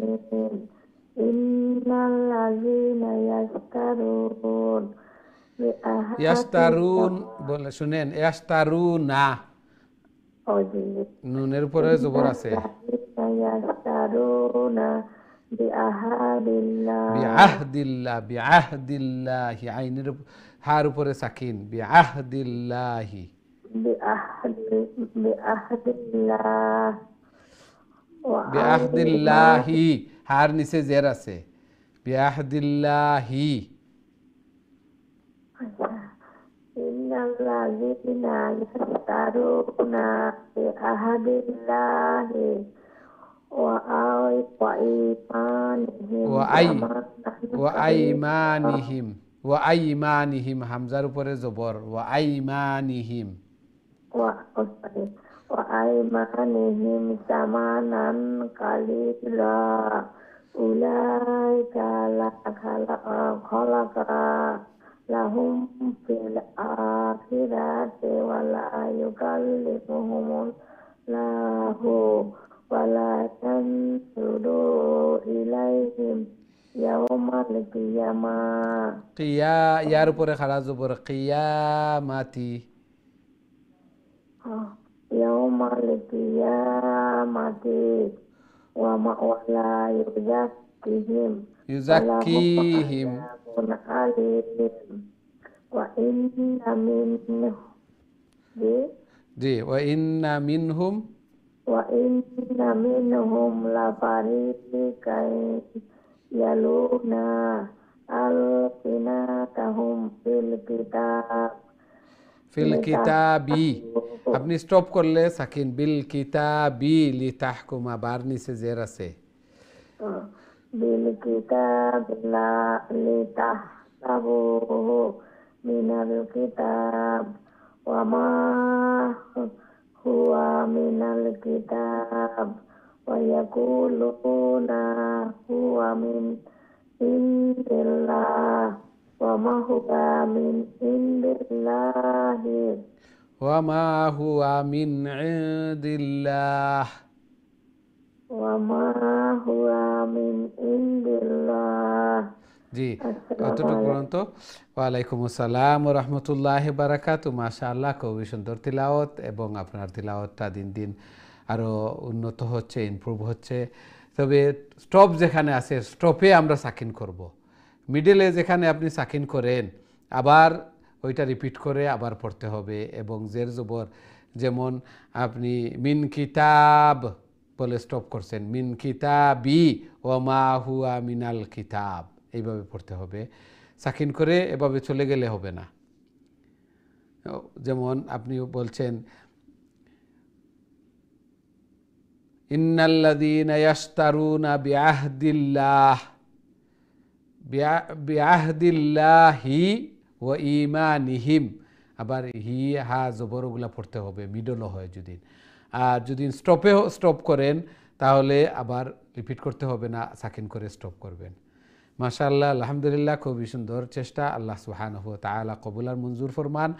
إن الذين يشترون ইয়াস্তারুন বলে শুনেন, ইয়াস্তারুনা নুনের উপরে জবর আছে, يشترون بعهد الله বিআহদিল্লাহ, বিআহদিল্লাহি, আইনের হার উপরে সাকিন, বিআহদিল্লাহি, بعهد الله বিআহদিল্লাহি, হার নিচে জের আছে, বিআহদিল্লাহি। إن الذين يشترون بعهد الله ওয়াইমানিহিম, ওয়াইমানিহিম হামজার উপরে জবর, ওয়াইমানিহিম, وأيمانهم ثمنا قليلا أولئك خلق لهم في الآخرة ولا يكلمهم الله ولا ينظروا إليهم يوم القيامة কিয়া, ইয়ার উপরে খাড়া জবর, কিয়ামাতি, يوم القيامة ولا يزكيهم ইউজাক্কিহিম, عليهم وإن منهم জি, ওয়াইন্না মিনহুম, وإن منهم لفريقا يلون ألسنتهم بالكتاب ফিল কিতাবি, আপনি স্টপ করলে সাকিন, বিল কিতাবি লিতাহকুমা, বার নিচে জের আছে, بالكتاب لا لتحسبوه من الكتاب وما هو من الكتاب ويقولون هو من عند الله وما هو من عند الله ওয়ামা হুয়া মিন ইনদিল্লাহ, وما هو من عند الله জি, কতটুকু পর্যন্ত? ওয়ালাইকুম আসসালাম ওয়া রাহমাতুল্লাহি ওয়া বারাকাতুহু। মাশাআল্লাহ, খুবই সুন্দর তিলাওয়াত, এবং আপনার তিলাওয়াতটা দিন দিন আরো উন্নত হচ্ছে, ইমপ্রুভ হচ্ছে। তবে স্টপ যেখানে আছে, স্টপে আমরা সাকিন করব। মিডলে যেখানে আপনি সাকিন করেন, আবার ওইটা রিপিট করে আবার পড়তে হবে, এবং জের জবর, যেমন আপনি মিন কিতাব বলে স্টপ করছেন, মিন কিতাবি ওয়া মা হুয়া মিনাল কিতাব, এইভাবে পড়তে হবে। সাকিন করে এভাবে চলে গেলে হবে না। যেমন আপনি বলছেন ইন্নাল্লাযীনা ইয়াশতারুনা বিআহদিল্লাহ, বিআহদিল্লাহি ওয়া ঈমানিহিম, আবার হি হা জবরগুলা পড়তে হবে, মিডলও হয় যদি। আর যদি স্টপ করেন তাহলে আবার রিপিট করতে হবে না, সাকিন করে স্টপ করবেন। মাশাআল্লাহ, আলহামদুলিল্লাহ, খুবই সুন্দর চেষ্টা। আল্লাহ সুবহানাহু ওয়া তাআলা কবুল আর মঞ্জুর ফরমান।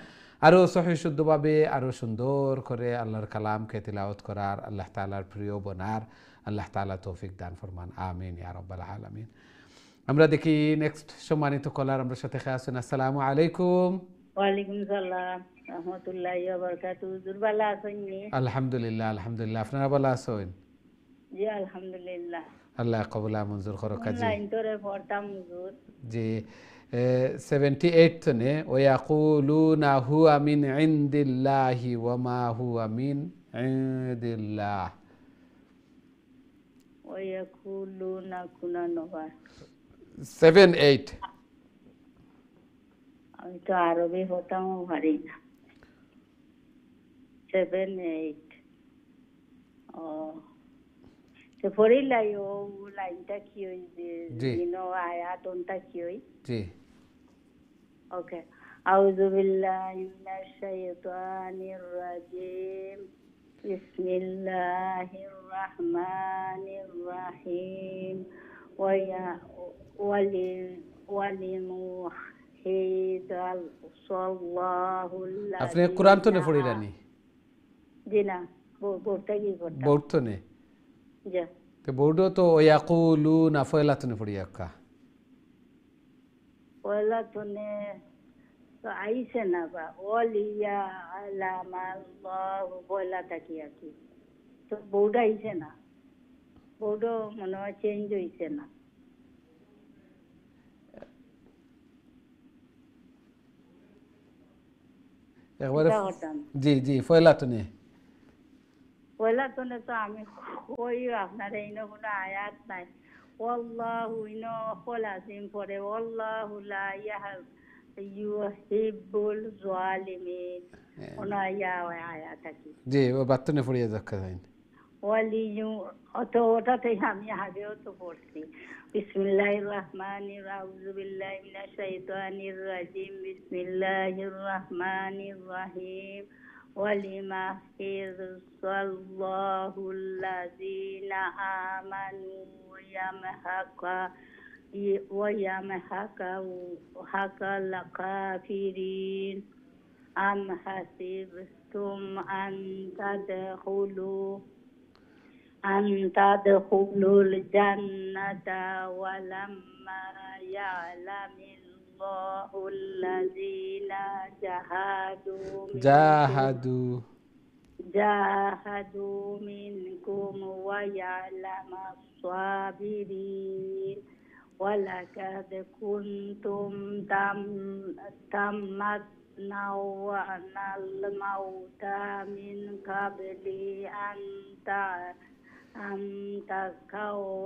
আরও সহি শুদ্ধভাবে, আরও সুন্দর করে আল্লাহর কালামকে তিলাওয়াত করার, আল্লাহ তাআলার প্রিয় বনার আল্লাহ তাআলা তৌফিক দান ফরমান, আমিন ইয়া রাব্বাল আলামিন। আমরা দেখি নেক্সট সম্মানিত কলার আমরা সাথে আছেন। আসসালামু আলাইকুম। ওয়ালাইকুম সালাম রাহমাতুল্লাহি ওয়া বারাকাতুহু। দুর্বালা আছেন নি? আলহামদুলিল্লাহ, আলহামদুলিল্লাহ, আপনারা ভালো আছেন? জি আলহামদুলিল্লাহ। আল্লাহ কবুল মঞ্জুর করো কাজী। অনলাইন তোরে পড়তাম হুজুর। জি, 78 নে ওয়ায়াকুলুনা হুয়া মিন ইনদিল্লাহি ওয়া মা হুয়া মিন ইনদিল্লাহ, ওয়ায়াকুলুনা কুনা নবা। 78 আমি তো আরবি হতাম পারি না। 78 ও তো পড়িলাই ও লাইনটা কি হই যে জি। দিনো আয়াতনটা কি হই? জি, Okay. أعوذ بالله من الشيطان الرجيم. بسم الله الرحمن الرحيم. ولنوحيد الله আপনি কোরআন তো নে الذين পড়ি রানি জিনা বলতে কি করতাম বোর্ড তো নে যা তো বোর্ডও তো ইয়াকুলুনা ফয়লা তো নে পড়ি একা পয়লা তনে তো আইছে না বা ওলিয়া আলামাল্লাহ পয়লা থাকি আর কি তো বউটা আইছে না বউটা মনে হয় চেঞ্জ হইছে না একবারে এটা হতাম জি জি ফয়লা তো নে পয়লা তনে তো আমি কই আপনার এইনো কোনো আয়াত নাই ওয়াল্লাহু ইনো খলাসিম পরে ওয়াল্লাহু লা ইউহিব্বুল জালিমিন ওনা ইয়া আয়াত থাকি জি ও বাত নে পড়িয়া যাক্কা যাইন ওয়ালিয়ু অত ওটাতে আমি আগেও তো পড়ছি বিসমিল্লাহির রহমানির আউযু বিল্লাহি মিনাশ শাইতানির রাজিম বিসমিল্লাহির রহমানির রহিম ওয়ালিমাহিরসাল্লাহুল্লাযীনা আমানু ওয়ায়ামহাকাল কাফিরিন আম হাসিবতুম আন تدخلوا الجنة ولما يعلم الله الذين جاهدوا منكم ويعلم الصابرين ولقد كنتم تمنون الموت من قبل أن تلقوا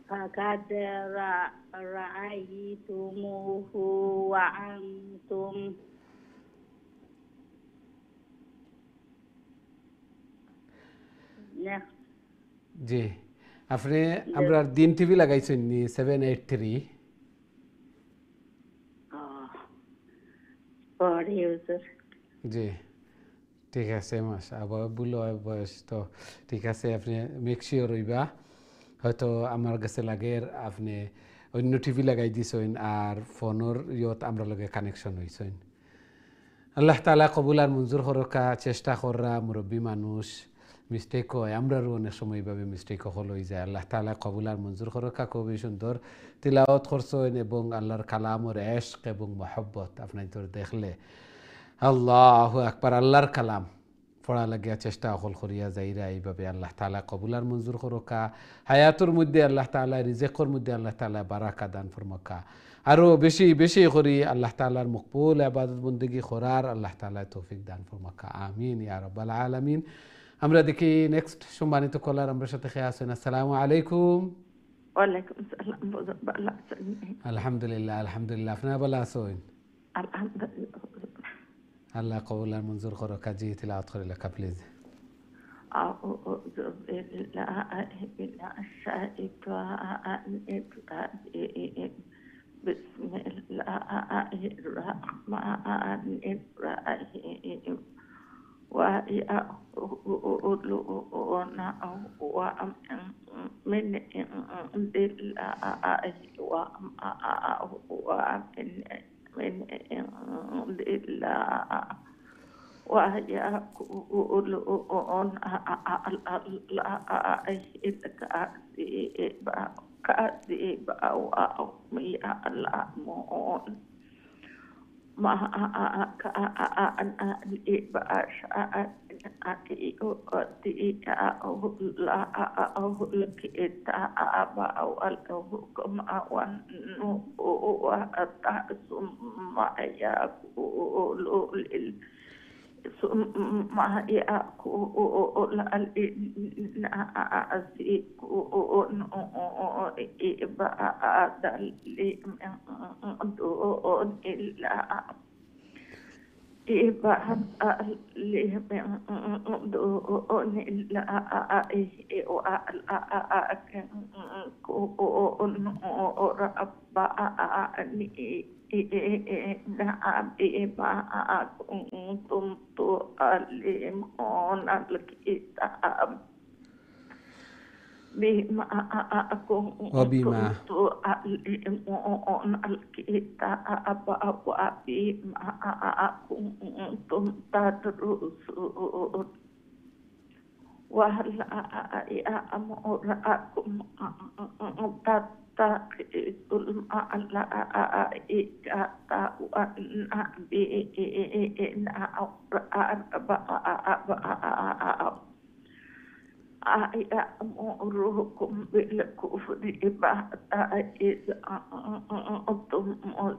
فقد رأيتموه وأنتم জি আপনি আমরা দিন টিভি লাগাইছেন নি 783 জি ঠিক আছে মাসা আবার বুলো বয়স তো ঠিক আছে আপনি মেক শিওর হইবা হয়তো আমার কাছে লাগে আপনি অন্য টিভি লাগাই দিছেন আর ফোনের ইয়ত আমরা লগে কানেকশন হইছেন আল্লাহ তাআলা কবুল আর মঞ্জুর করকা চেষ্টা কররা মুরব্বী মানুষ মিস্টেক হয় আমরারও অনেক সময় এইভাবে মিস্টেক হল হয়ে যায় আল্লাহ তাআলা কবুল আর মঞ্জুর করকা খুবই সুন্দর তিলাওয়াত করছেন এবং আল্লাহর কালামর এশক এবং মহব্বত আপনি তো দেখলে আল্লাহু আকবার আল্লাহর কালাম পড়া লাগিয়া চেষ্টা অকল করিয়া যাইরা এইভাবে আল্লাহ তাআলা কবুল আর মঞ্জুর করকা হায়াতুর মধ্যে আল্লাহ তাআলা রিজিকের মধ্যে আল্লাহ তাআলা বারাকা দান ফরমাকা আরো বেশি বেশি করি আল্লাহ তাআলার মকবুল ইবাদত বندگی করার আল্লাহ তাআলা তৌফিক দান ফরমাকা আমিন ইয়া রাব্বাল আলামিন আমরা দেখি নেক্সট সম্মানিত কলার আমরা সাথে খেয়ে আছেন আসসালামু আলাইকুম ওয়ালাইকুম আসসালাম ভালো আছেন আলহামদুলিল্লাহ আলহামদুলিল্লাহ আপনি ভালো আছেন আলহামদুলিল্লাহ আল্লাহ কবুল আর মঞ্জুর করো কাজী তিলাওয়াত করে লেখা প্লিজ أعوذ بالله من الشيطان الرجيم بسم الله الرحمن الرحيم ويقولون من عند الله ومن عند الله ويقولون كذب وهم يعلمون ما كان لبشر أن يؤتيه الله الكتاب والحكم والنبوة ثم يقول الناس كونوا عبادا لي من دون الله بما وبما كنت أعلمون الكتاب وبما كنتم تدرسون وهل يأمركم أن تتخذوا الملائكة والنبيين أربابا أيأمركم بالكفر بعد إذ أنتم مسلمون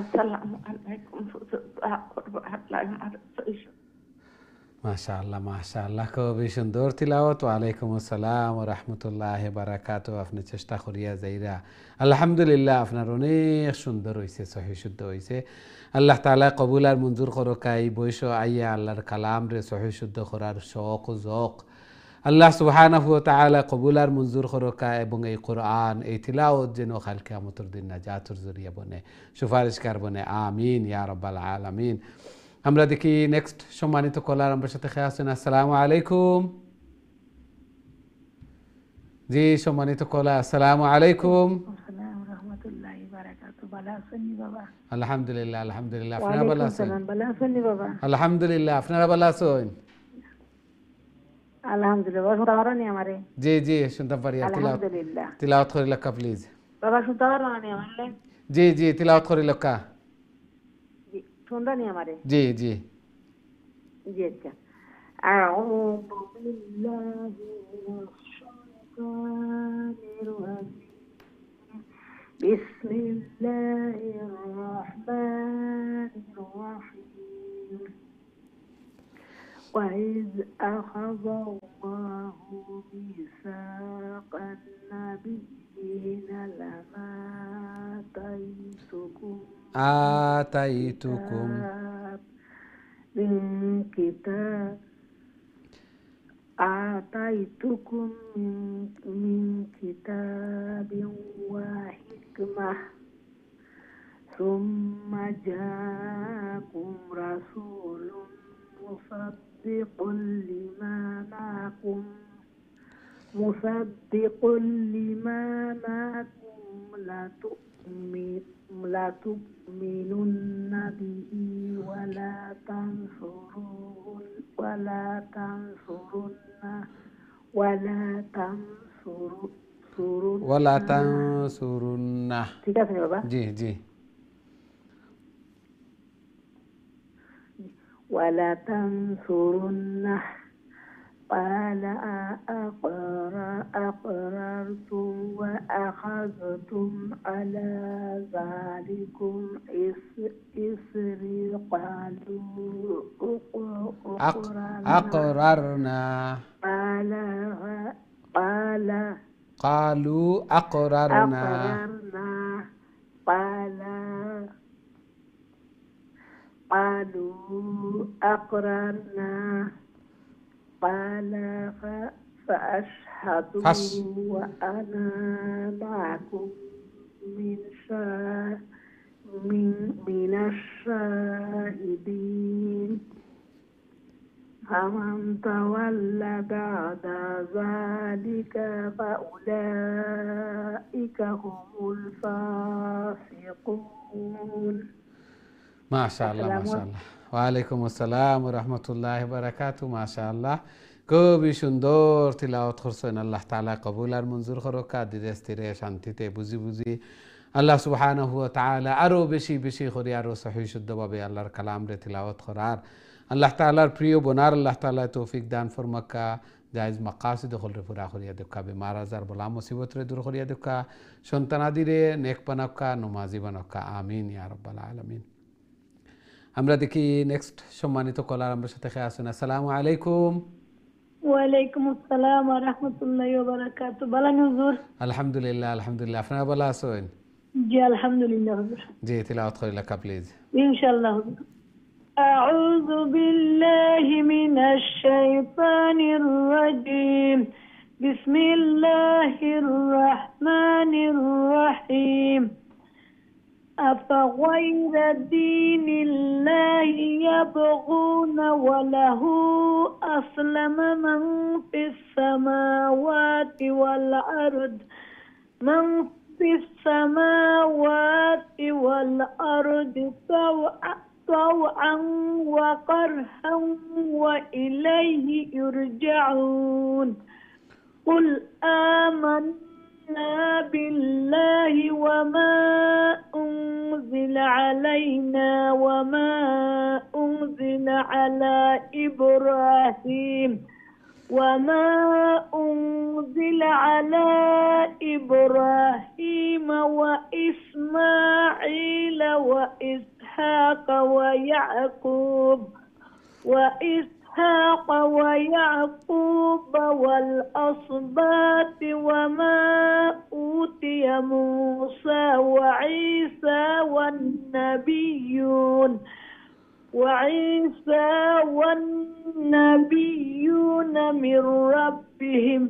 السلام عليكم মাশাআল্লাহ মাশাআল্লাহ খুবই সুন্দর তিলাওয়াত। ওয়ালাইকুম আসসালাম ওয়া রাহমাতুল্লাহি ওয়া বারাকাতুহু। আপনি চেষ্টা করিয়া যাইরা আলহামদুলিল্লাহ আপনার অনেক সুন্দর হইছে, সহি শুদ্ধ হইছে। আল্লাহ তাআলা কবুল আর মঞ্জুর করকাই বয়স আইয়া আল্লাহর কালাম রে সহি শুদ্ধ করার শৌক ও জোক আল্লাহ সুবহানাহু ওয়া তাআলা কবুল আর মঞ্জুর করকা এবং এই কোরআন এই তিলাওয়াত যেন কাল কিয়ামতের দিন নাজাতের জরিয়া বনে, সুপারিশকার বনে, আমিন ইয়া রাব্বাল আলামিন। আমরা দেখি নেক্সট সম্মানিত কলার আমার সাথে খেয়ে আসছেন। আসসালামু আলাইকুম। জি সম্মানিত কলা, আসসালামু আলাইকুম। আলহামদুলিল্লাহ আলহামদুলিল্লাহ, আপনারা ভালো আছেন? আলহামদুলিল্লাহ, আপনারা ভালো আছেন? আলহামদুলিল্লাহ। জি জি শুনতে পারি। তিলাওয়াত করে লেখা প্লিজ। বাবা শুনতে পারো না আমারে? জি জি তিলাওয়াত করে লেখা। শুনতে নি আমারে? জি জি জি আচ্ছা। أعوذ بالله من الشيطان الرجيم بسم الله الرحمن الرحيم وإذ أخذ الله ميثاق النبيين لما آتيتكم من كتاب وحكمة ثم جاءكم رسول مصدق لما معكم لتؤمنن به ولا تنصرن। ঠিক আছে বাবা? জি জি। ولا تنصرنه قال أقررتم وأخذتم على ذلكم إصري أقررنا قالوا أقررنا قال فأشهدوا وأنا معكم من الشاهدين فمن تولى بعد ذلك فأولئك هم الفاسقون। ما شاء الله ما شاء الله। ওয়ালাইকুম আসসালাম ওয়া রাহমাতুল্লাহি ওয়া বারাকাতুহু। মাশাআল্লাহ খুবই সুন্দর তিলাওয়াত করছেন। আল্লাহ তাআলা কবুল আর মঞ্জুর করুক। ধীরে স্থিরে শান্তিতে বুঝি বুঝি আল্লাহ সুবহানাহু ওয়া তাআলা আরো বেশি বেশি করে আরো সহি শুদ্ধভাবে আল্লাহর কালাম রে তিলাওয়াত করার আল্লাহ তাআলার প্রিয় বনার আল্লাহ তাআলা তৌফিক দান ফরমাক্কা। জায়েজ মাকাসিদ হলরে পুরা করিয়া দেখা, বেমার আজার বলা মুসিবত রে দূর করিয়া দেখা, সন্তানাদিরে নেক বানাক্কা, নমাজি বানাক্কা। আমিন ইয়া রাব্বাল আলামিন। আমরা দেখি নেক্সট সম্মানিত কলার আমার সাথে খেয়ে আসেন। আসসালামু আলাইকুম। ওয়ালাইকুম আসসালাম ওয়া রাহমাতুল্লাহি ওয়া বারাকাতুহু। ভালো হুজুর? আলহামদুলিল্লাহ আলহামদুলিল্লাহ, আপনারা ভালো আছেন? জি আলহামদুলিল্লাহ হুজুর। জি তিলাওয়াত করে লেখা প্লিজ। ইনশাআল্লাহ হুজুর। أعوذ بالله من الشيطان الرجيم. بسم الله الرحمن الرحيم. أفغير دين الله يبغون وله أسلم من في السماوات والأرض من في السماوات والأرض طوعا وكرها وإليه يرجعون. قل آمنا بالله وما أنزل علينا وما أنزل على إبراهيم وإسماعيل وإسحاق ويعقوب والأسباط وما أوتي موسى وعيسى والنبيون من ربهم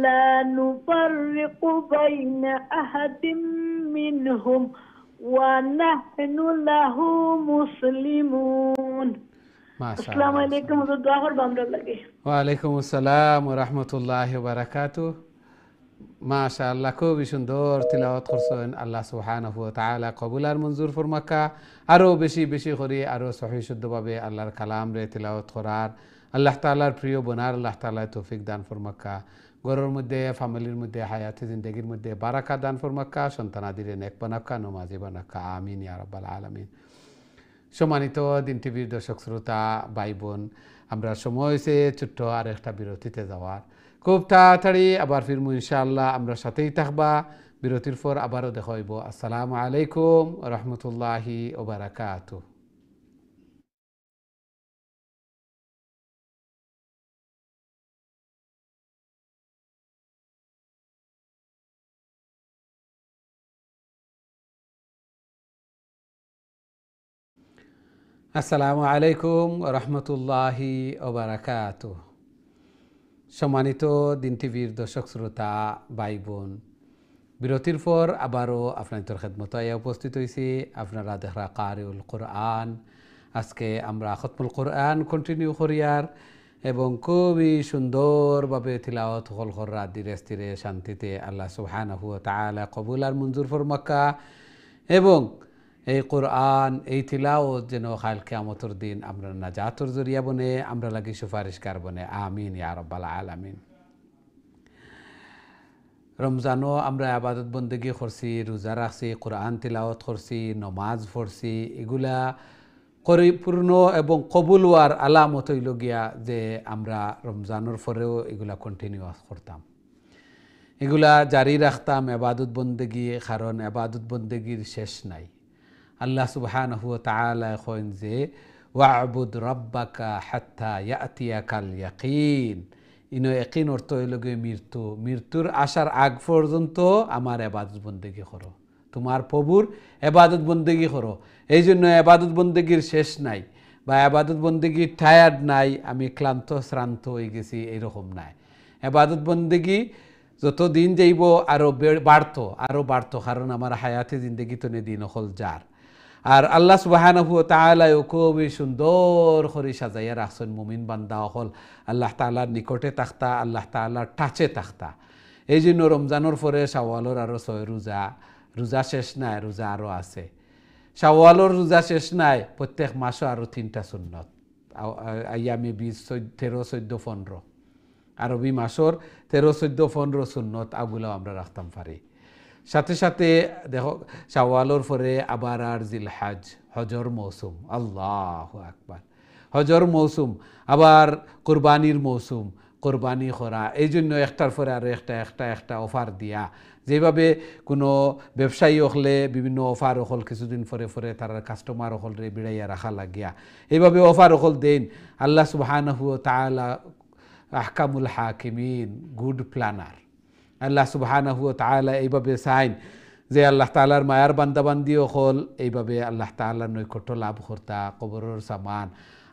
لا نفرق بين أحد منهم ونحن له مسلمون. আসসালামু আলাইকুম হুজুর, দোয়া করব আমরা লাগে। ওয়া আলাইকুম আসসালাম ওয়া রাহমাতুল্লাহি ওয়া বারাকাতুহু। মাশাআল্লাহ, খুবই সুন্দর তিলাওয়াত করছেন। আল্লাহ সুবহানাহু ওয়া তাআলা কবুল আর মঞ্জুর ফরমাকা। আরো বেশি বেশি করে আরো সহিহ শুদ্ধভাবে আল্লাহর কালাম রে তিলাওয়াত করার, আল্লাহ তাআলার প্রিয় বনার আল্লাহ তাআলা তৌফিক দান ফরমাকা। ঘরের মধ্যে, ফ্যামিলির মধ্যে, হায়াতে জিন্দেগির মধ্যে বারাকা দান ফরমাকা। সন্তানাদিরে নেক বানাকা, নমাজি বানাকা। আমিন ইয়া রাব্বাল আলামিন। সম্মানিত দিন টিভির দর্শক শ্রোতা ভাই বোন, আমরা সময় হয়েছে ছোট্ট আর একটা বিরতিতে যাওয়ার। খুব তাড়াতাড়ি আবার ফিরমু ইনশাআল্লাহ। আমরা সাথেই থাকবা। বিরতির পর আবারও দেখা হইব। আসসালামু আলাইকুম ওয়া রাহমাতুল্লাহি ওয়া বারাকাতুহু। আসসালামু আলাইকুম রহমতুল্লাহি ওয়া বারাকাতুহু। সম্মানিত দিন টিভির দর্শক শ্রোতা ভাই বোন, বিরতির পর আবারও আপনাদের খেদমতে উপস্থিত হয়েছি। আপনারা দেখরা কারিউল কোরআন। আজকে আমরা খতমুল কোরআন কন্টিনিউ করিয়ার এবং খুবই সুন্দরভাবে তিলাওয়াত হল করা ধীরে স্থিরে শান্তিতে। আল্লাহ সুবহানাহু ওয়া তাআলা কবুল আর মঞ্জুর ফরমাকা এবং এই কোরআন, এই তিলাওয়াত যেন কাল কিয়ামতের দিন আমরা নাজাতের জরিয়া বনে, আমরা লাগি সুপারিশকার বনে। আমিন ইয়া রাব্বাল আলামিন। রমজানও আমরা ইবাদত বন্দেগি করছি, রোজা রাখছি, কোরআন তিলাওয়াত করছি, নমাজ পড়ছি। এগুলা পরিপূর্ণ এবং কবুল হওয়ার আলামত হইল গিয়া যে আমরা রমজানের পরেও এগুলা কন্টিনিউয়াস করতাম, এগুলা জারি রাখতাম ইবাদত বন্দেগি। কারণ ইবাদত বন্দেগির শেষ নাই। আল্লাহ সুবহানাহু ওয়া তাআলা কইন যে ওয়া'বুদ রাব্বাকা হাত্তা ইয়াতিয়াকাল ইয়াকিন। ইনো ইয়াকিন অর্থ হইল গিয়ে মৃত্যু। মৃত্যুর আসার আগ পর্যন্ত আমার ইবাদত বন্দেগি করো, তোমার প্রভুর ইবাদত বন্দেগি করো। এই জন্য ইবাদত বন্দেগির শেষ নাই বা ইবাদত বন্দেগির টায়ার্ড নাই, আমি ক্লান্ত শ্রান্ত হয়ে গেছি, এইরকম নাই। ইবাদত বন্দেগি যত দিন যাইব আরও বাড়তো, কারণ আমার হায়াতে জিন্দগি তো দিন হল যার। আর আল্লাহ সুবহানাহু ওয়া তাআলা খুবই সুন্দর করে সাজাইয়া রাখছেন মুমিন বান্দা হল আল্লাহ তাআলার নিকটে থাকতা, আল্লাহ তাআলার টাচে থাকতা। এই জন্য রমজানের পরে শাওয়ালের আরও 6 রোজা। রোজা শেষ নাই, রোজা আরও আছে। শাওয়ালের রোজা শেষ নাই, প্রত্যেক মাসও আরও 3টা সুন্নত। আইয়ামে 20, 13, 14, 15 আরবি মাসর 13, 14, 15 সুন্নত আগুলাও আমরা রাখতাম পারি। সাথে সাথে দেখো শাওয়ালের পরে আবার আর জিলহজ, হজর মৌসুম। আল্লাহু আকবার। হজর মৌসুম, আবার কোরবানির মৌসুম, কোরবানি করা। এই জন্য একটার পরে আরও একটা অফার দিয়া, যেভাবে কোনো ব্যবসায়ী হলে বিভিন্ন অফার হল কিছুদিন পরে তার কাস্টমার হলরে বিড়াইয়া রাখা লাগিয়া, এইভাবে অফার হল দেন। আল্লাহ সুবহানাহু ওয়া তাআলা আহকামুল হাকিমিন, গুড প্ল্যানার। আল্লাহ সুবহানাহু ওয়া তাআলা এইভাবে চাইন যে আল্লাহ তাআলার মায়ার বান্দাবান্দিও হল এইভাবে আল্লাহ তাআলার নৈকট্য লাভ করতা, কবরের সামান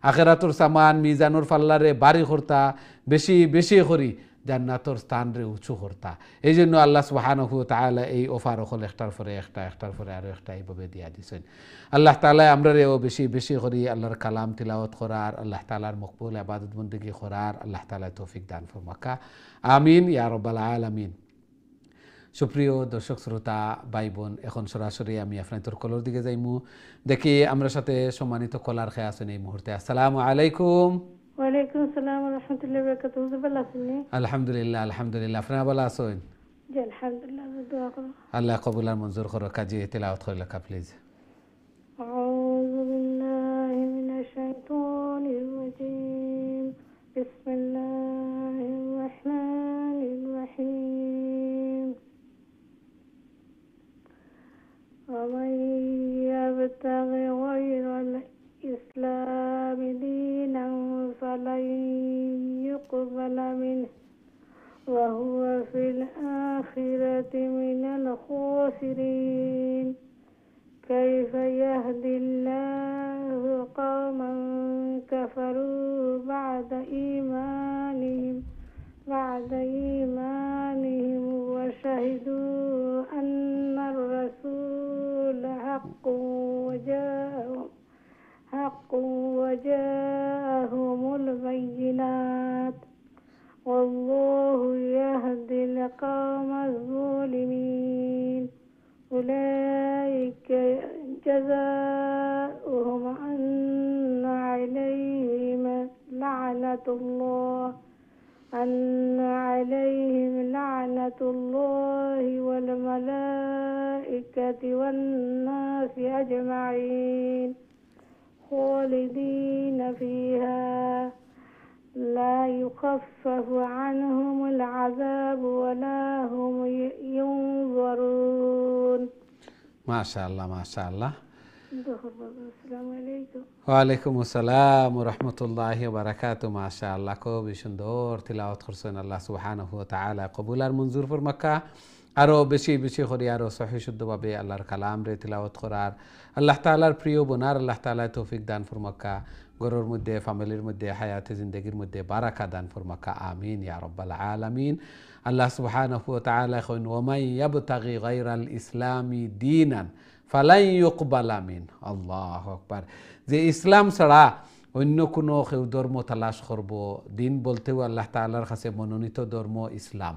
আখিরাতুর সামান মিজানুর ফাল্লারে বাড়ি করতা, বেশি বেশি করি জান্নাতর স্থান রে উঁচু করতা। এই জন্য আল্লাহ সুবহানাহু ওয়া তাআলা এই অফার হল একটার পরে একটা, একটার পরে আরো একটা এইভাবে দিয়া দিছেন। আল্লাহ তাআলা আমরারেও বেশি বেশি করি আল্লাহর কালাম তিলাওয়াত করার, আল্লাহ তাআলার মকবুল ইবাদত বন্দেগী করার আল্লাহ তাআলা তৌফিক দান ফরমাকা। আমিন ইয়া রাব্বাল আলামিন। সুপ্রিয় দর্শক শ্রোতা ভাই বোন, এখন সরাসরি আমি আপনাদের কলর দিকে যাইমু। দেখি আমরা সাথে সম্মানিত কলার খেয়ে আছেন এই মুহূর্তে। আসসালামু আলাইকুম। ওয়ালাইকুম আসসালাম ওয়া রাহমাতুল্লাহি ওয়া বারাকাতুহু। ভালো আছেন? আলহামদুলিল্লাহ আলহামদুলিল্লাহ, আপনারা ভালো আছেন? জি আলহামদুলিল্লাহ, দোয়া করো। আল্লাহ কবুল আর মঞ্জুর করো। কাজী তেলাওয়াত করে লেখা প্লিজ। আউযু বিল্লাহি মিনাশ শাইতানির রাজীম। বিসমিল্লাহির রাহমানির রাহিম। ومن يبتغ غير الإسلام دينا فلن يقبل منه وهو في الآخرة من الخاسرين. كيف يهدي الله قوما كفروا بعد إيمانهم وشهدوا أن الرسول حق وجاءهم البينات والله يهدي القوم الظالمين. أولئك جزاؤهم أن عليهم لعنة الله والملائكة والناس أجمعين خالدين فيها لا يخفف عنهم العذاب ولا هم ينظرون. ما شاء الله ما شاء الله. السلام عليكم. ওয়ালাইকুম আসসালাম ওয়া রাহমাতুল্লাহি ওয়া বারাকাতুহু। মাশাআল্লাহ, খুবই সুন্দর তিলাওয়াত করছেন। আল্লাহ সুবহানাহু ওয়া তাআলা কবুল আর মঞ্জুর ফরমাকা। আরো বেশি বেশি করে আরো সহিহ শুদ্ধভাবে আল্লাহর কালাম রে তিলাওয়াত করার, আল্লাহ তাআলার প্রিয় বোনার আল্লাহ তাআলা তৌফিক দান ফরমাকা। ঘরের মধ্যে, ফ্যামিলির মধ্যে, হায়াতে জিন্দেগির মধ্যে বারাকা দান ফরমাকা। আমিন ইয়া রাব্বাল আলামিন। আল্লাহ সুবহানাহু ওয়া তাআলা কইন ওয়া মান ইয়াবতাগি গায়রাল ইসলামি দীনান ফালাই ইউকবালা মিন। আল্লাহু আকবার। যে ইসলাম ছাড়া অন্য কোনো কেউ ধর্ম তালাশ করব, দিন বলতেও আল্লাহ তাআলার কাছে মনোনীত ধর্ম ইসলাম।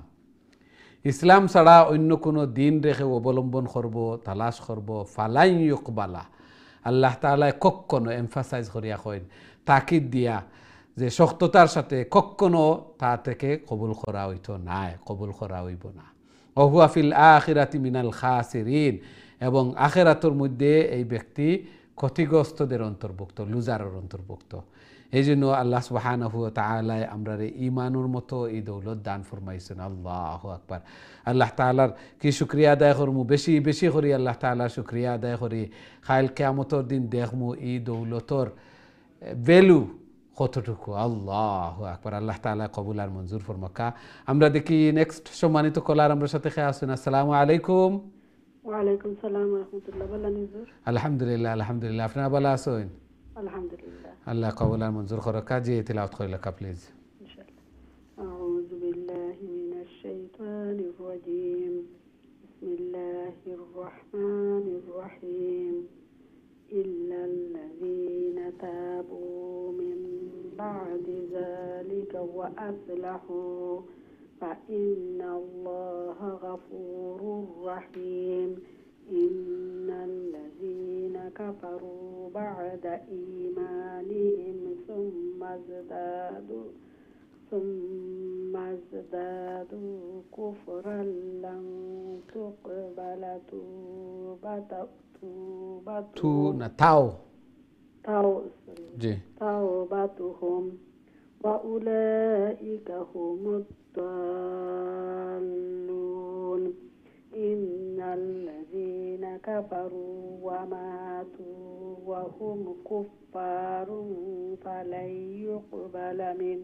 ইসলাম ছাড়া অন্য কোনো দিন রেখে অবলম্বন করব, তালাশ করব, ফালাই ইউকবালা। আল্লাহ তাআলা কখনো এমফাসাইজ করিয়া কইন, তাকিদ দিয়া যে শক্ততার সাথে কখনো তা থেকে কবুল করা হইতো না, কবুল করা হইব না। ওহুয়া ফিল আখিরাতি মিনাল খাসিরিন। এবং আখিরাতের মধ্যে এই ব্যক্তি ক্ষতিগ্রস্তদের অন্তর্ভুক্ত, লুজারের অন্তর্ভুক্ত। এই জন্য আল্লাহ সুবহানাহু ওয়া তাআলা আমরা ঈমানের মতো এই দৌলত দান ফরমাইছেন। আল্লাহু আকবার। আল্লাহ তাআলার কি শুকরিয়া আদায় করমু, বেশি বেশি করি আল্লাহ তাআলার শুকরিয়া আদায় করি। কাল কিয়ামতের দিন দেখমু এই দৌলতর ভ্যালু কতটুকু। আল্লাহু আকবার। আল্লাহ তাআলা কবুল আর মঞ্জুর ফরমাকা। আমরা দেখি নেক্সট সম্মানিত কলার আমরা সাথে খেয়ে আসুন। আসসালামু আলাইকুম। ওয়ালাইকুম সালাম ওয়া রাহমাতুল্লাহ। ভালো আছেন? আলহামদুলিল্লাহ আলহামদুলিল্লাহ, আপনারা ভালো আছেন? আলহামদুলিল্লাহ। আল্লাহ কবুল আর মঞ্জুর করো। কাজী তিলাওয়াত করে লেখা প্লিজ। ইনশাআল্লাহ। আউযু বিল্লাহি মিনাশ শাইতানির রাজীম। বিসমিল্লাহির রাহমানির রাহিম। ইল্লাল্লাযীনা তাবু মিন বা'দি যালিকা ওয়া আসলাহু فإن الله غفور رحيم. إن الذين كفروا بعد إيمانهم ثم ازدادوا كفرا لن تقبل توبتهم وأولئك هم الضالون. إن الذين كفروا وماتوا وهم كفار فلن يقبل من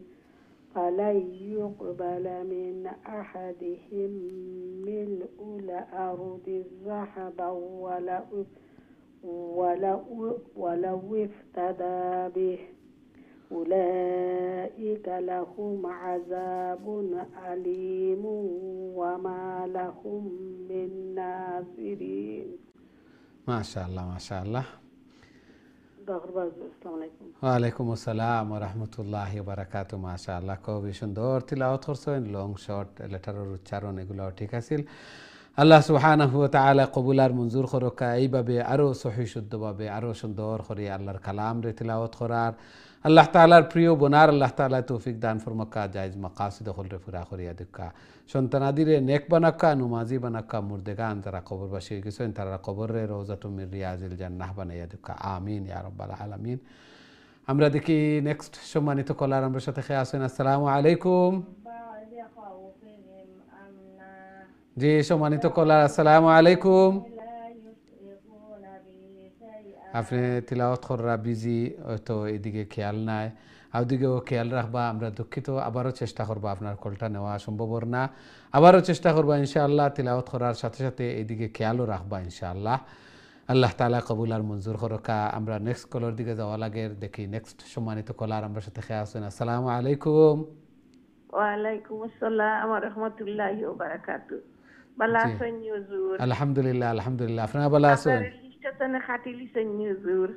فلن يقبل من أحدهم ملء الأرض ذهبا ولو افتدى به أولئك لهم عذاب أليم وما لهم من ناصرين. ما شاء الله ما شاء الله. السلام عليكم. ওয়ালাইকুম আসসালাম ওয়া রাহমাতুল্লাহি ওয়া বারাকাতুহু। মাশাআল্লাহ, খুবই সুন্দর তিলাওয়াত করছেন। লং শর্ট লেটারের উচ্চারণ এগুলো ঠিক আছিল। আল্লাহ সুবহানাহু ওয়া তাআলা কবুল আর মঞ্জুর করুকা। এইভাবে আরও সহি শুদ্ধভাবে আরও সুন্দর করে আল্লাহর কালাম রে তিলাওয়াত করার, আল্লাহ তাআলার প্রিয় বোনার আল্লাহ তাআলা তৌফিক দান ফরমাক্কা, জায়েজ মাকাসিদ হলরে পুরা করিয়া দিক্কা, সন্তানাদিরে নেক বানাক্কা, নুমাজি বানাক্কা, মুর্দেগান যারা কবরবাসী হয়ে গেছেন তারা কবরে রওজাতুম মির রিয়াজিল জান্নাহ বানাইয়া দিক্কা, আমিন ইয়া রাব্বাল আলামিন। আমরা দেখি নেক্সট সম্মানিত কলার আমার সাথে খেয়ে আসেন। আসসালামু আলাইকুম। জি সম্মানিত কলার, আসসালামু আলাইকুম। আপনি তিলাওয়াত করা বিজি, হয়তো এদিকে খেয়াল নাই, ওদিকেও খেয়াল রাখবা। আমরা দুঃখিত, আবারও চেষ্টা করবো, আপনার কলটা নেওয়া সম্ভব না, আবারও চেষ্টা করবা ইনশাআল্লাহ। তিলাওয়াত করার সাথে সাথে এদিকে খেয়ালও রাখবা ইনশাআল্লাহ। আল্লাহ তাআলা কবুল আর মঞ্জুর করকা। আমরা নেক্সট কলার দিকে যাওয়া লাগে, দেখি নেক্সট সম্মানিত কলার আমরা সাথে খেয়ে আসেন। আসসালামু আলাইকুম। ওয়ালাইকুম আসসালাম ওয়া রাহমাতুল্লাহি ওয়া বারাকাতুহু। ভালো আছেন হুজুর? আলহামদুলিল্লাহ আলহামদুলিল্লাহ, আপনারা ভালো আছেন? আপনার লিস্টটা না খাটিলি সেন হুজুর?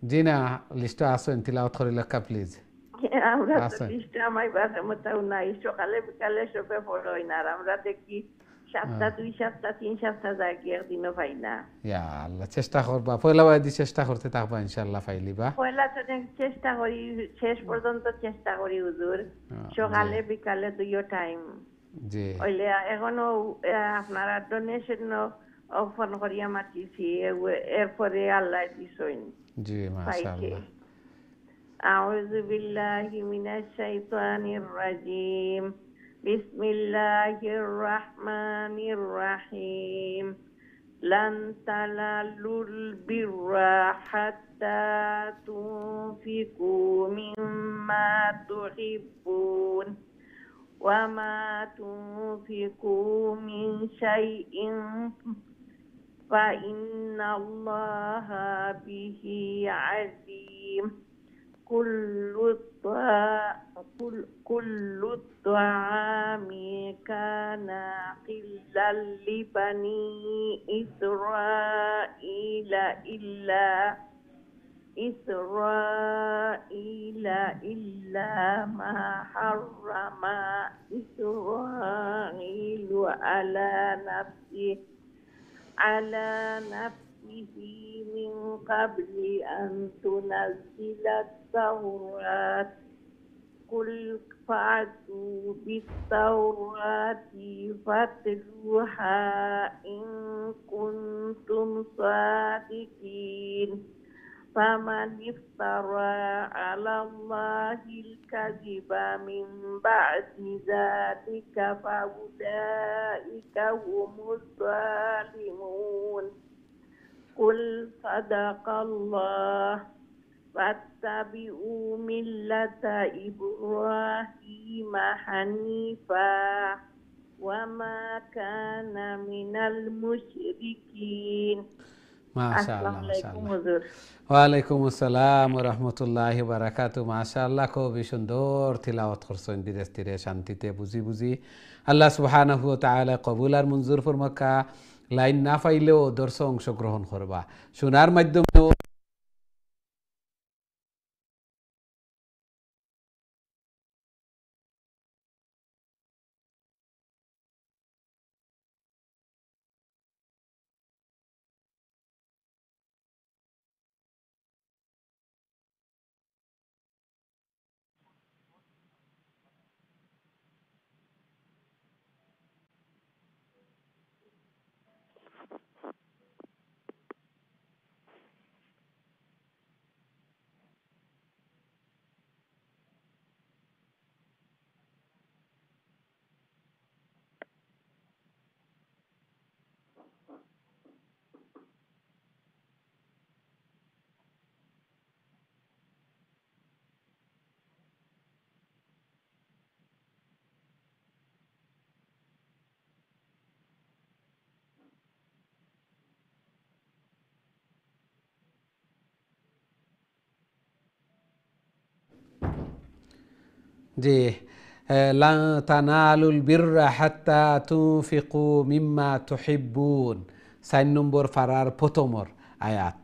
জি না, লিস্টে আসেন, তিলাওয়াত করে লেখা প্লিজ। আমরা তো লিস্টে আমার বাসা মতাও নাই, সকালে বিকালে সবে পড়ই না, আর আমরা দেখি 7টা 2 সপ্তাহ 3 সপ্তাহ যায় কি একদিনও পাই না। ইয়া আল্লাহ, চেষ্টা করবা, পয়লা বাদি চেষ্টা করতে থাকবা ইনশাআল্লাহ পাইলিবা। পয়লা তো চেষ্টা করি, শেষ পর্যন্ত চেষ্টা করি হুজুর, সকালে বিকালে দুইও টাইম। জি ওইলে এখনো আপনারা ডোনেশন ফোন করিয়া মাতিছি, এরপরে আল্লাহ দিছেন। জি মাশাআল্লাহ। আউযু বিল্লাহি মিনাশ শাইতানির রাজিম। বিসমিল্লাহির রহমানির রহিম। লান তানালুল বিররা হাত্তা তুনফিকু মিম্মা তুহিব্বুন ওয়া মা তুনফিকু মিন শাইইন ফাইন্নাল্লাহা বিহি আলিম। কুল্লু তাআমি কানা হিল্লাল লিবানি ইসরাঈলা ইল্লা মা হাররামা ইসরাঈলু على نفسه من قبل أن تنزل التوراة قل فأتوا بالتوراة فاتلوها إن كنتم صادقين فمن افترى على الله الكذب من بعد ذلك فأولئك هم الظالمون. قل صدق الله واتبعوا ملة إبراهيم حنيفا وما كان من المشركين. মাশাআল্লাহ মাশাআল্লাহ। ওয়ালাইকুম আসসালাম ওয়া রাহমাতুল্লাহি ওয়া বারাকাতুহু। মাশাআল্লাহ, খুবই সুন্দর তিলাওয়াত করছেন, ধীরে ধীরে শান্তিতে বুঝি বুঝি। আল্লাহ সুবহানাহু ওয়া তাআলা কবুল আর মঞ্জুর ফরমাক্কা। লাইন না পাইলেও দর্শক অংশগ্রহণ করবা, শোনার মাধ্যমেও যে লান তানালুল বিররা হাত্তা তুনফিকু মিম্মা তুহিব্বুন 4 নম্বর পারার প্রথমর আয়াত।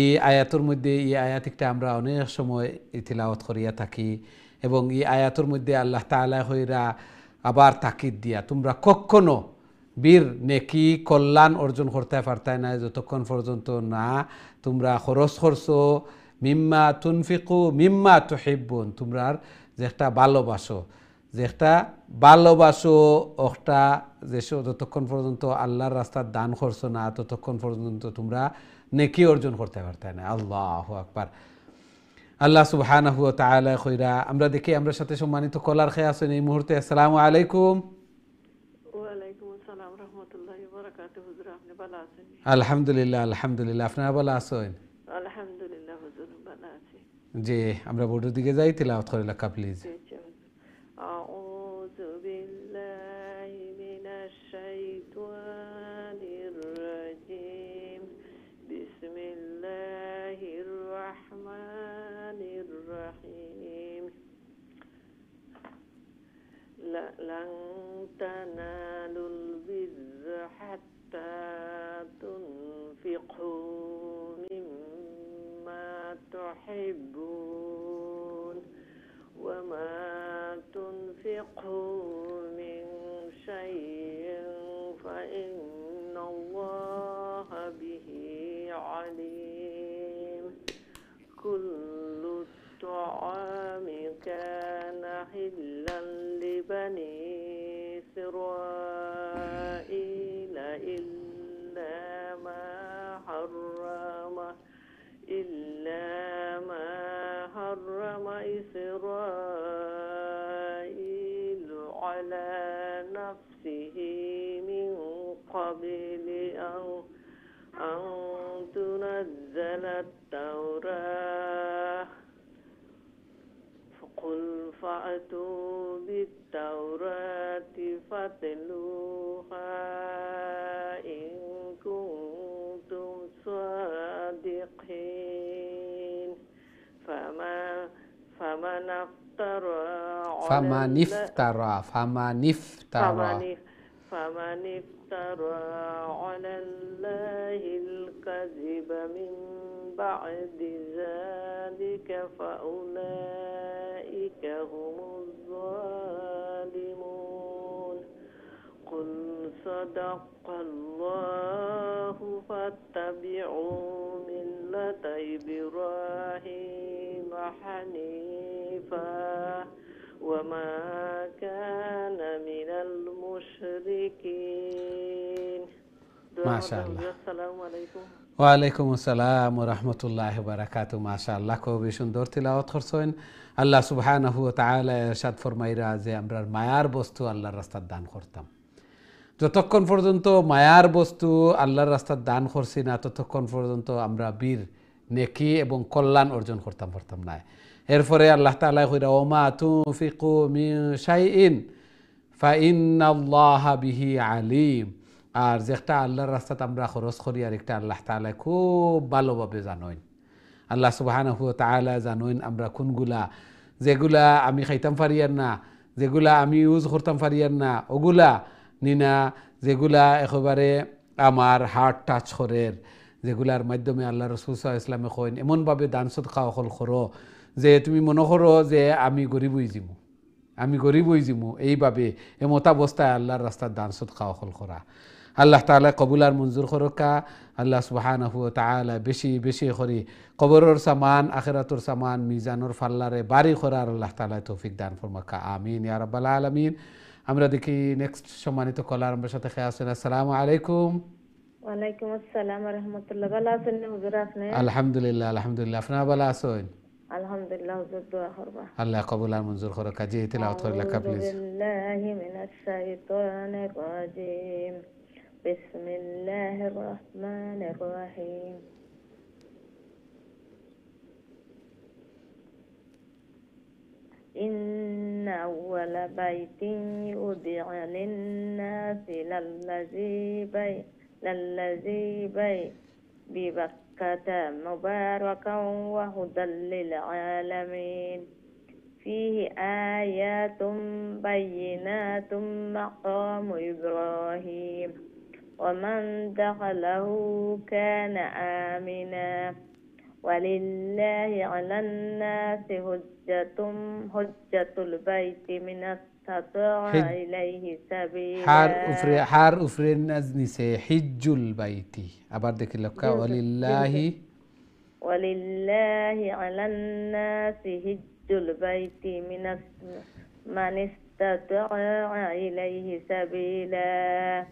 এই আয়াতের মধ্যে এই আয়াতটা আমরা অনেক সময় তিলাওয়াত করিয়া থাকি এবং এই আয়াতের মধ্যে আল্লাহ তাআলা হইরা আবার তাকিদ দিয়া তোমরা কখনো বীর নেকি কল্যাণ অর্জন করতে পারতাই না যতক্ষণ পর্যন্ত না তোমরা খরচ করছো মিম্মা তুনফিকু মিম্মা তুহিব্বুন, তোমরা যেটা ভালোবাসো ওটা যে যতক্ষণ পর্যন্ত আল্লাহর রাস্তার দান করছো না ততক্ষণ পর্যন্ত তোমরা নেকি অর্জন করতে পারতে না। আল্লাহু আকবার। আল্লাহ সুবহানাহু ওয়া তাআলা কইরা আমরা দেখি আমরা সাথে সম্মানিত কলার খেয়ে আছেন এই মুহূর্তে। আসসালামু আলাইকুম। ওয়া আলাইকুম আসসালাম রাহমাতুল্লাহি ওয়া বারাকাতুহু। হুজুর আপনি ভালো আছেন? আলহামদুলিল্লাহ আলহামদুলিল্লাহ, আপনারা ভালো আছেন? আলহামদুলিল্লাহ হুজুর ভালো আছি। জি, আমরা বোর্ডের দিকে যাই, তিলাওয়াত করে লেখা প্লিজ। আউযু বিল্লাহি মিনাশ শাইতানির রাজিম। বিসমিল্লাহির রাহমানির রাহিম। লান তানালুল বিররা হাত্তা তুনফিকু মিম্মা তুহিব্বুন ওয়া মা তুনফিকু মিন শাইইন ফাইন্নাল্লাহা বিহি আলিম। কুল্লু তাআমি কানা হিল্লান লিবানি ইসরাঈলা ইল্লা মা হাররামা ইসরাঈলু আলা নাফসিহি মিন ক্বাবলি আন তুনাজ্জালা আত-তাওরাহ। قل فأتوا بالتوراة فاتلوها إن كنتم صادقين. فمن افترى على الله الكذب من بعد ذلك فأولئك هم الظالمون. قل صدق الله فاتبعوا ملة إبراهيم حنيفا وما كان من المشركين. ما شاء الله. السلام عليكم. ওয়ালাইকুম আসসালাম ওয়া রাহমাতুল্লাহি ওয়া বারাকাতুহু। মাশাআল্লাহ, খুবই সুন্দর তিলাওয়াত করছেন। আল্লাহ সুবহানাহু ওয়া তাআলা ইরশাদ ফরমাইরা যে আমরা মায়ার বস্তু আল্লাহর রাস্তায় দান করতাম। যতক্ষণ পর্যন্ত মায়ার বস্তু আল্লাহর রাস্তায় দান করছি না ততক্ষণ পর্যন্ত আমরা বীর নেকি এবং কল্যাণ অর্জন করতাম না। এরপরে আল্লাহ তাআলা কইরা ওমা তুনফিকু মিন শাইইন ফাইন্নাল্লাহা বিহি আলিম। আর যেটা আল্লাহর রাস্তাতে আমরা খরচ করি আর একটা আল্লাহ তাআলা খুব ভালোভাবে জানেন। আল্লাহ সুবহানাহু ওয়া তাআলা জানেন আমরা কোনগুলা, যেগুলা আমি খাইতাম পারিয়ার না, যেগুলা আমি ইউজ করতাম পারিয়ার না ওগুলা নিনা, যেগুলা একেবারে আমার হার্ট টাচ করের, যেগুলার মাধ্যমে আল্লাহ রাসূল সাল্লাল্লাহু আলাইহি ওয়াসাল্লামে কইন এমনভাবে দান সদকা অকল করো যে তুমি মনে করো যে আমি গরিব হই জিমু এইভাবে এমতাবস্থায় আল্লাহর রাস্তার দান সদকা অকল করা। আল্লাহ তাআলা কবুল আর মঞ্জুর করকা। আল্লাহ সুবহানাহু ওয়া তাআলা বেশি বেশি করি কবরের সামান আখিরাতের সামান মিজানুর ফাল্লারে বাড়ি করার আল্লাহ তাআলা তৌফিক দান ফরমাকা। আমিন ইয়া রাব্বাল আলামিন। আমরা দেখি নেক্সট সম্মানিত কলার আমার সাথে খেয়ে আসেন। আসসালামু আলাইকুম। ওয়ালাইকুম আসসালাম ওয়া রাহমাতুল্লাহ। ভালো আছেন হুজুর আপনি? আলহামদুলিল্লাহ আলহামদুলিল্লাহ, আপনারা ভালো আছেন? আলহামদুলিল্লাহ হুজুর, দোয়া করবা। আল্লাহ কবুল আর মঞ্জুর করকা। জি তিলাওয়াত করে লেখা প্লিজ। বিল্লাহি মিনাশ শাইতানির রাজিম। বিসমিল্লাহির রহমানির রহিম। إن أول بيت وضع للناس للذي ببكة مباركا وهدى للعالمين فيه آيات بينات مقام إبراهيم ومن دخله كان آمنا ولله على الناس حجة البيت من استطاع إليه سبيلا حار أفرين نزني سي حج البيت أبردك لك ولله على الناس حج البيت من استطاع إليه سبيلا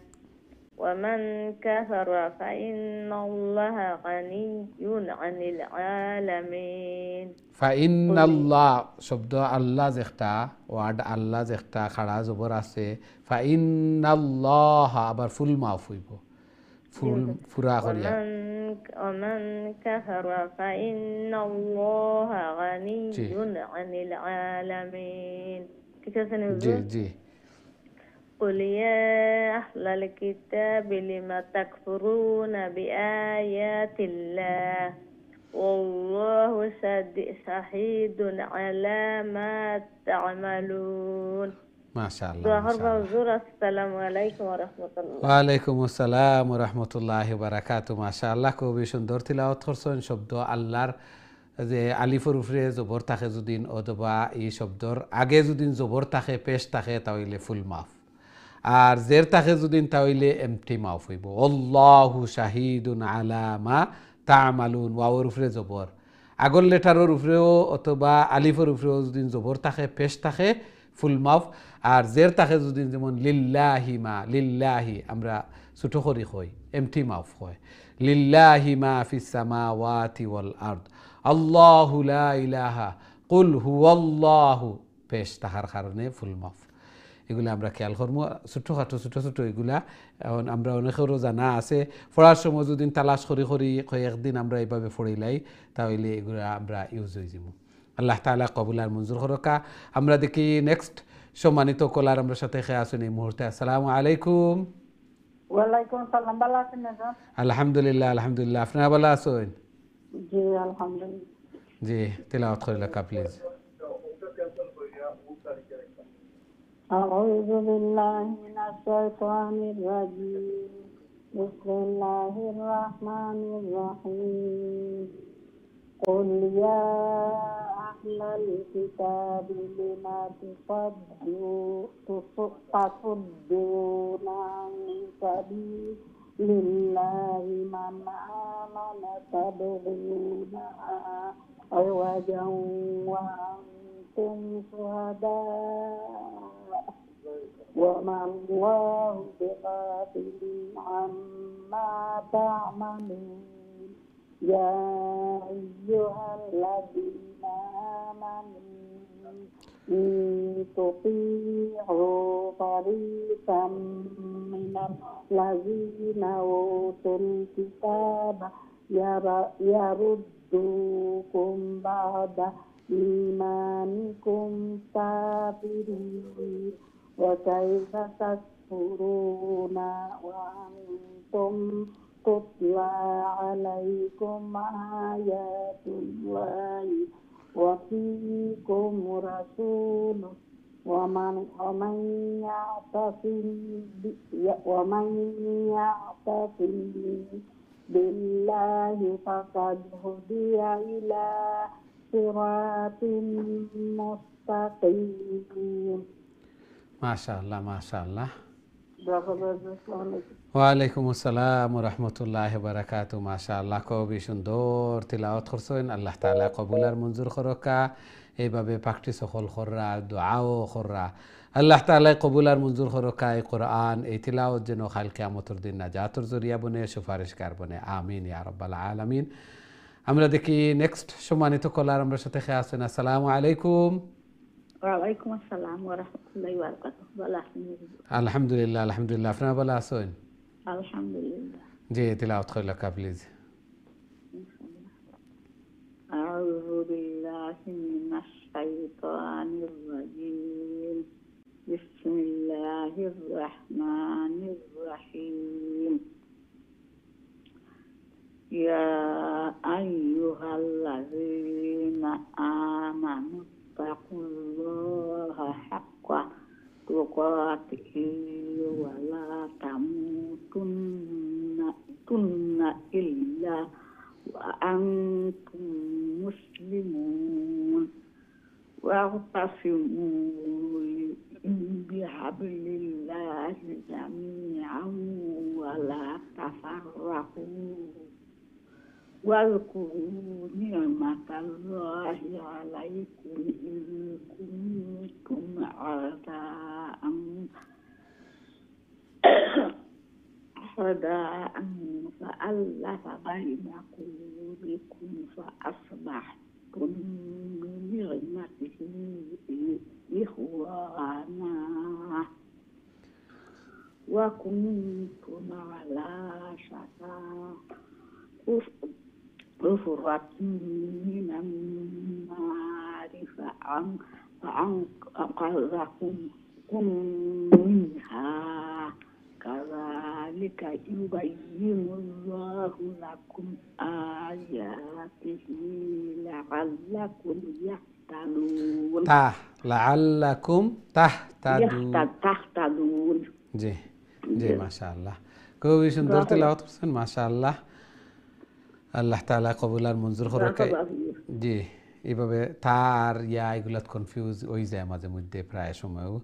ومن كفر فإن الله غني عن العالمين فإن الله شبد الله زختا وعد الله زختا خڑا زبر আছে فإن الله আবার ফুল মাফ হইব ফুল পুরা করিয়া ومن كفر فإن الله غني عن العالمين জি জি قل يا أهل الكتاب لم تكفرون بآيات الله والله شهيد على ما تعملون ما شاء الله السلام عليكم ورحمة الله ওয়ালাইকুম আসসালাম ওয়া রাহমাতুল্লাহি ওয়া বারাকাতুহু মাশাআল্লাহ খুবই সুন্দর তিলাওয়াত করছেন শব্দ আল্লাহর যে আলিফের উপরে জবর থাকে যদিন অথবা এই শব্দর আগে যদিন জবর থাকে পেশ থাকে তাহলে ফুল মাফ আর জের থাকে যদিন তাহলে এমটি মাফ হইব আল্লাহু শাহিদুন আলা মা তা'মালুন ওয়াওর উপরে জবর আগর লেটারের উপরেও অথবা আলিফের উপরেও যদিন জবর থাকে পেশ থাকে ফুল মাফ আর জের থাকে যদিন যেমন লিল্লাহি মা লিল্লাহি আমরা ছোট করি কই এমটি মাফ হয় লিল্লাহি মা ফিস সামাওয়াতি ওয়াল আরদ আল্লাহু লা ইলাহা কুল হুয়াল্লাহু পেশ তাহার কারণে ফুল মাফ এগুলো আমরা খেয়াল করবো ছোটোখাটো ছোটো এগুলা এখন আমরা অনেকেরও জানা আছে পড়ার সময় যদি তালাশ করি কয়েকদিন আমরা এইভাবে পড়িলাই তাহলে এগুলো আমরা ইউজ হয়ে যাব আল্লাহ তাআলা কবুল আর মঞ্জুর করকা আমরা দেখি নেক্সট সম্মানিত কলার আমরা সাথে খেয়ে আসুন এই মুহূর্তে আসসালামু আলাইকুম ওয়ালাইকুম আসসালাম ভালো আছেন না আলহামদুলিল্লাহ আলহামদুলিল্লাহ আপনারা ভালো আছেন জি আলহামদুলিল্লাহ জি তেলাওয়াত করে লেখা প্লিজ أعوذ بالله من الشيطان الرجيم بسم الله الرحمن الرحيم قل يا أهل الكتاب لم تصدون عن سبيل الله من آمن تبغونها عوجا وأنتم شهداء وما الله بغافل عما تعملون يا أيها الذين آمنوا إن تطيعوا فريقا من الذين أوتوا الكتاب يردوكم بعد إيمانكم كافرين وكيف تكفرون وأنتم تتلى عليكم آيات الله وفيكم رسوله ومن يعتصم بالله فقد هدي إلى صراط مستقيم মাশাআল্লাহ মাশাআল্লাহ ওয়ালাইকুম আসসালাম ওয়া রাহমাতুল্লাহি ওয়া বারাকাতুহু মাশাআল্লাহ খুবই সুন্দর তিলাওয়াত করছেন আল্লাহ তাআলা কবুল আর মঞ্জুর করকা এইভাবে প্র্যাকটিস হল কররা দুআও কররা আল্লাহ তাআলা কবুল আর মঞ্জুর করকা এই কোরআন এই তিলাওয়াত যেন কাল কিয়ামতের দিন নাজাতের জরিয়া বনে সুপারিশকার বনে আমিন ইয়া রাব্বাল আলামিন আমরা দেখি নেক্সট সম্মানিত কলার আমরা সাথে খেয়ে আছেন আসসালামু আলাইকুম ওয়ালাইকুম আসসালাম ওয়া রাহমাতুল্লাহি ওয়া বারাকাতুহু ভালো আছেন আলহামদুলিল্লাহ আলহামদুলিল্লাহ আপনারা ভালো আছেন আলহামদুলিল্লাহ জি তিলাওয়াত করে লেখা প্লিজ আউযু বিল্লাহি মিনাশ শাইতানির রাজীম বিসমিল্লাহির রাহমানির রাহিম يا أيها الذين آمنوا اتقوا taqullaha haqqa tuqatihi wa la tamutunna illa wa antum muslimun واعتصموا بحبل الله جميعا ولا تفرقوا واذكروا نعمة الله عليكم إذ كنتم أعداء فألف بين قلوبكم فأصبحتم بنعمته إخوانا وكنتم على شفا حفرة من النار فأنقذكم منها كذلك يبين الله لكم آياته لعلكم يهتدون لعلكم تهتدون জি জি মাশাআল্লাহ খুবই সুন্দর তেলাওয়াত করছেন মাশাআল্লাহ আল্লাহ তাআলা কবুল আর মঞ্জুর করুক জি এইভাবে তার ইয়া এগুলাত কনফিউজ হয়ে যায় মাঝে মধ্যে প্রায় সময়ও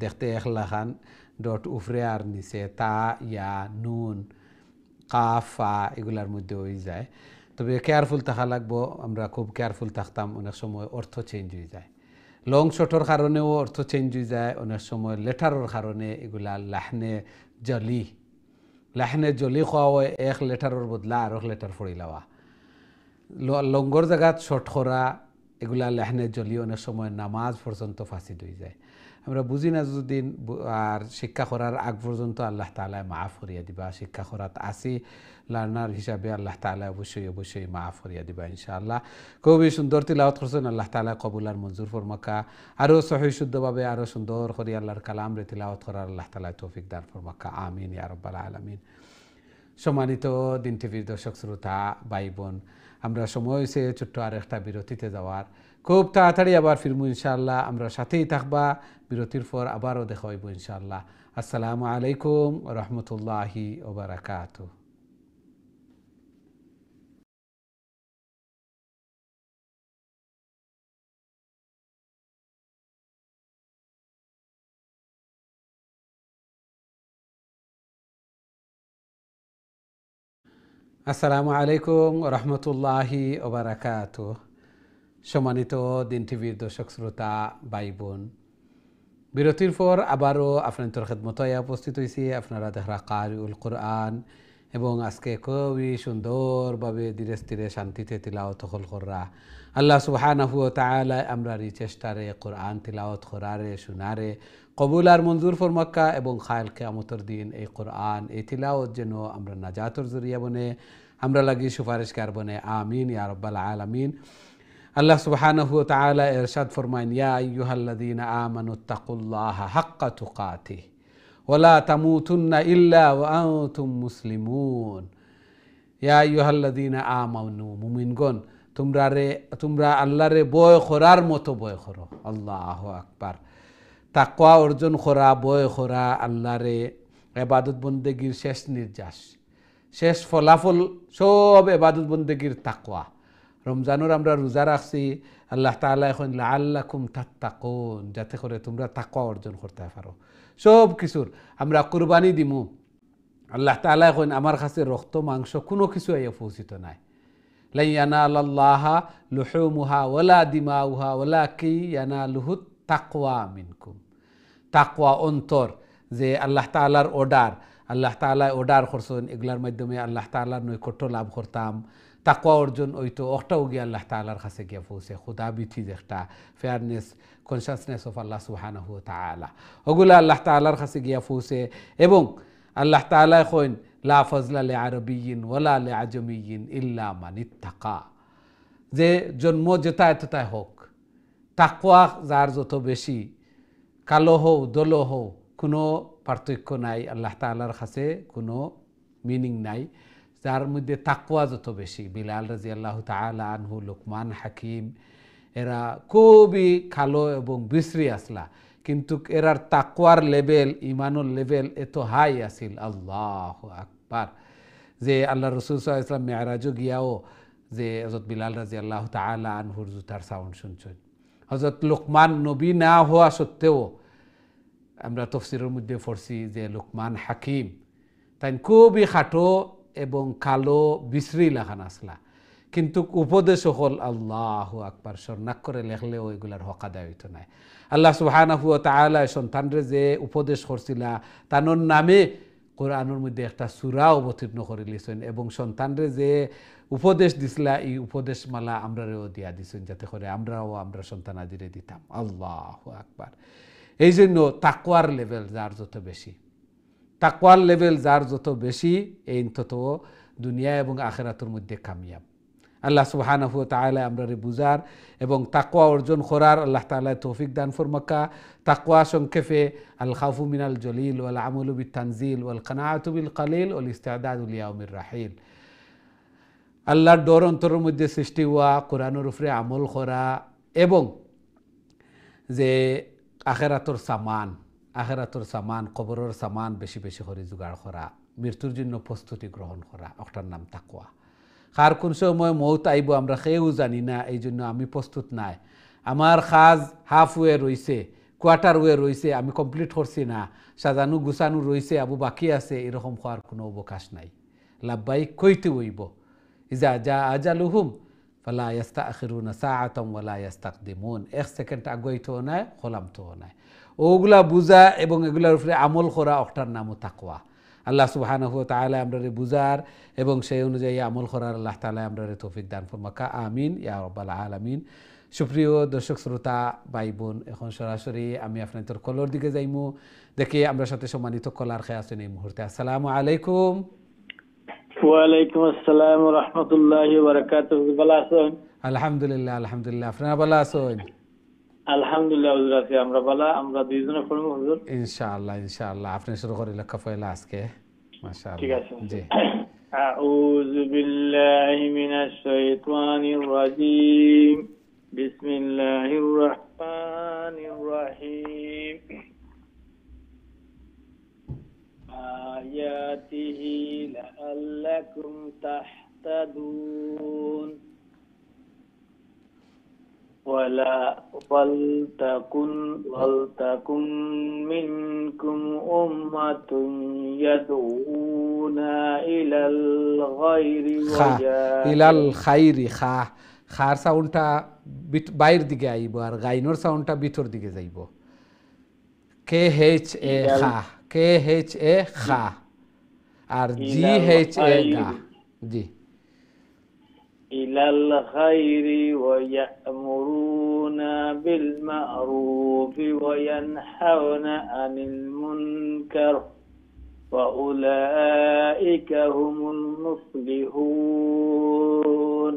দেখতে একলা খান ডট উফরে আর নিচে তা ইয়া নুন কাফা এগুলার মধ্যে হয়ে যায় তবে কেয়ারফুল থাকা লাগবো আমরা খুব কেয়ারফুল থাকতাম অনেক সময় অর্থ চেঞ্জ হয়ে যায় লং শর্টর কারণেও অর্থ চেঞ্জ হয়ে যায় অনেক সময় লেটারের কারণে এগুলা লাহনে জলি খাওয়া হয় এক লেটারের বদলা আর এক লেটার ফড়ি লওয়া লঙ্গর জায়গাত শর্ট করা এগুলা লাহনে জলি অনেক সময় নামাজ পর্যন্ত ফাঁসি হয়ে যায় আমরা বুঝি না যতদিন আর শিক্ষা করার আগ পর্যন্ত আল্লাহ তাআলা মাফ করিয়া দিবা শিক্ষা করাত আসি লার্নার হিসাবে আল্লাহ তাআলা অবশ্যই মাফ করিয়া দিবা ইনশাআল্লাহ খুবই সুন্দর তিলাওয়াত করছেন আল্লাহ তাআলা কবুল আর মঞ্জুর ফরমাকা আরও সহি শুদ্ধভাবে আরও সুন্দর করে আল্লাহর কালাম রে তিলাওয়াত করার আল্লাহ তাআলা তৌফিক দান ফরমাকা আমিন ইয়া রাব্বাল আলামিন সম্মানিত দিন টিভির দর্শক শ্রোতা ভাই বোন আমরা সময় হয়েছে ছোট্ট আর একটা বিরতিতে যাওয়ার খুব তাড়াতাড়ি আবার ফিরবো ইনশাআল্লাহ আমরা সাথেই থাকবা বিরতির পর আবারও দেখা হইব ইনশাআল্লাহ আসসালামু আলাইকুম ওয়া রাহমাতুল্লাহি ওয়া বারাকাতুহু আসসালামু আলাইকুম ওয়া রাহমাতুল্লাহি ওয়া বারাকাতুহু সম্মানিত দিন টিভির দর্শক শ্রোতা ভাই বোন বিরতির পর আবারও আপনাদের খেদমতে উপস্থিত হয়েছি আপনারা দেখরা কারিউল কোরআন এবং আজকে খুবই সুন্দরভাবে ধীরে স্থিরে শান্তিতে তিলাওয়াত করা আল্লাহ সুবহানাহু ওয়া তাআলা আমরা এই চেষ্টারে কোরআন তিলাওয়াত করারে শোনারে কবুল আর মঞ্জুর ফরমাক্কা এবং খায়াল কিয়ামতের দিন এই কোরআন এই তিলাওয়াত যেন আমরা নাজাতের জরিয়া বনে আমরা লাগি সুপারিশকার বনে আমিন ইয়া রাব্বাল আলামিন আল্লাহ সুবহানাহু ওয়া তাআলা ইরশাদ ফরমায়েন ইয়া আইয়ুহাল্লাযীনা আমানুত্তাকুল্লাহা হাক্কা তুকাতিহি ওয়া লা তামুতুন্না ইল্লা ওয়া আনতুম মুসলিমুন ইয়া আইয়ুহাল্লাযীনা আমানু মুমিনগণ তোমরা আল্লাহরে ভয় করার মতো ভয় করো আল্লাহু আকবার তাকওয়া অর্জন করা ভয় করা আল্লাহরে ইবাদত বন্দেগীর শেষ নির্যাস শেষ ফলাফল সব ইবাদত বন্দেগীর তাকওয়া রমজানের আমরা রোজা রাখছি আল্লাহ তাআলা এখন লাআল্লাকুম তাত্তাকুন যাতে করে তোমরা তাকওয়া অর্জন করতে পারো সব কিছুর আমরা কুরবানি দিমু আল্লাহ তাআলা এখন আমার কাছে রক্ত মাংস কোনো কিছু আইয়া পৌঁছিত নাই লা ইয়ানালাল্লাহা লুহুমুহা ওয়ালা দিমাউহা ওয়ালাকি ইয়ানালুহুত তাকওয়া মিনকুম তাকওয়া অন্তর যে আল্লাহ তাআলার অর্ডার করছেন এগুলার মাধ্যমে আল্লাহ তাআলার নৈকট্য লাভ করতাম তাকওয়া অর্জন হইতো ওটাও গিয়ে আল্লাহ তাআলার কাছে গিয়ে পৌঁছে খুদা বিথি একটা ফেয়ারনেস কনসিয়াসনেস অফ আল্লাহ সুবহানাহু ওয়া তাআলা ওগুলা আল্লাহ তাআলার কাছে গিয়ে পৌঁছে এবং আল্লাহ তাআলা কইন লা ফাজলা লিআরবিয়্যিন ওয়ালা লিআজমিয়্যিন ইল্লা মান ইত্তাকা যে জন্ম যেটায় ততায় হোক তাকওয়া যার যত বেশি কালো হও দলো হও কোনো পার্থক্য নাই আল্লাহ তাআলার কাছে কোনো মিনিং নাই যার মধ্যে তাকওয়া যত বেশি বিলাল রাদিয়াল্লাহু তাআলা আনহু লুকমান হাকিম এরা খুবই খালো এবং বিশ্রী আসলা, কিন্তু এরার তাকওয়ার লেভেল, ইমানুর লেভেল এত হাই আসিল। আল্লাহু আকবার। যে আল্লাহ রসুল সাল্লাল্লাহু আলাইহি ওয়াসাল্লাম মেরাজও গিয়াও যে হযরত বিলাল রাদিয়াল্লাহু তাআলা আনহুর জুতার সাউন্ড শুনছেন। হযরত লোকমান নবী না হওয়া সত্ত্বেও আমরা তাফসীরের মধ্যে পড়ছি যে লোকমান হাকিম, তাই খুবই খাটো এবং কালো বিশ্রী লাখান আসলা, কিন্তু উপদেশ হল আল্লাহু আকবার স্বর্ণাক করে লেখলেও এগুলার হক আদায় হইতো না। আল্লাহ সুবহানাহু ওয়া তাআলা সন্তানরে যে উপদেশ করছিলা তানোর নামে কোরআনের মধ্যে একটা সূরা অবতীর্ণ করে লিছেন, এবং সন্তানরে যে উপদেশ দিছিলা এই উপদেশ মালা আমরাও দিয়া দিছেন, যাতে করে আমরাও আমরা সন্তানাদিরে দিতাম। আল্লাহু আকবার। এই জন্য তাকওয়ার লেভেল যার যত বেশি, তাকওয়ার লেভেল যার যত বেশি, এই তত দুনিয়া এবং আখিরাতের মধ্যে কামিয়াব। আল্লাহ সুবহানাহু ওয়া তাআলা আমরারে বুঝার এবং তাকওয়া অর্জন করার আল্লাহ তাআলা তৌফিক দান ফরমাকা। তাকওয়া সংক্ষেপে আল খাউফু মিনাল জলিল ওয়াল আমালু বিত তানজিল ওয়াল কানাআতু বিল কালিল ওয়াল ইস্তিআদাদু লিয়াউমির রাহিল। আল্লাহর ডর অন্তরের মধ্যে সৃষ্টি হওয়া, কোরআনের উপরে আমল করা, এবং যে আখিরাতের সামান কবরের সামান বেশি বেশি করে জোগাড় করা, মৃত্যুর জন্য প্রস্তুতি গ্রহণ করা, ওটার নাম তাকওয়া। কার কোন সময় মৌত আইব আমরা কেউ জানি না, এই জন্য আমি প্রস্তুত নাই। আমার কাজ হাফ ওয়ে রয়েছে, কোয়ার্টার ওয়ে রয়েছে, আমি কমপ্লিট করছি না, সাজানো গুছানো রয়েছে, আবু বাকি আছে, এরকম হওয়ার কোনো অবকাশ নাই। লাব্বাইক কইতে হইব। ইজা জা আজালুহুম ফালা ইস্তাখিরুনা সাআতাম ওয়ালা ইস্তাকদিমুন। এক সেকেন্ড আগাইতেও নাই, খলামতেও নাই। ওগুলা বুঝা এবং এগুলার উপরে আমল করা, ওটার নামও তাকওয়া। আল্লাহ সুবহানাহু ওয়া তাআলা আমরারে বুঝার এবং সেই অনুযায়ী আমল করার আল্লাহ তাআলা আমরারে তৌফিক দান ফরমাকা। আমিন ইয়া রাব্বাল আলামিন। সুপ্রিয় দর্শক শ্রোতা ভাই বোন, এখন সরাসরি আমি আপনাদের কলর দিকে যাইমু, দেখি আমরা সাথে সম্মানিত কলার খেয়ে আছেন এই মুহূর্তে। আসসালামু আলাইকুম। ওয়ালাইকুম আসসালাম ওয়া রাহমাতুল্লাহি ওয়া বারাকাতুহু। ভালো আছেন? আলহামদুলিল্লাহ, আলহামদুলিল্লাহ। আপনারা ভালো আছেন? আলহামদুলিল্লাহ হুজুর আছি আমরা ভালো। আমরা দুইজনে পড়ব হুজুর ইনশাআল্লাহ, ইনশাআল্লাহ। আপনি শুরু করে লেখা পয়লা আজকে। মাশাআল্লাহ। ঠিক আছে জি। আউযু বিল্লাহি মিনাশ শাইতানির রাজীম। বিসমিল্লাহির রাহমানির রাহিম। আয়াতিহি লাআল্লাকুম তাহতাদুন। ولتكن منكم أمة يدعون إلى الخير ইলাল খাইরি। খার সাউন্ডটা বাইরের দিকে আইব আর গাইনোর সাউন্ডটা ভিতর দিকে যাইব। কে এইচ এ খা, কে এইচ এ খা, আর জি এইচ এ গা। জি। إلى الخير ويأمرون بالمعروف وينحون عن المنكر وأولئك هم المفلحون.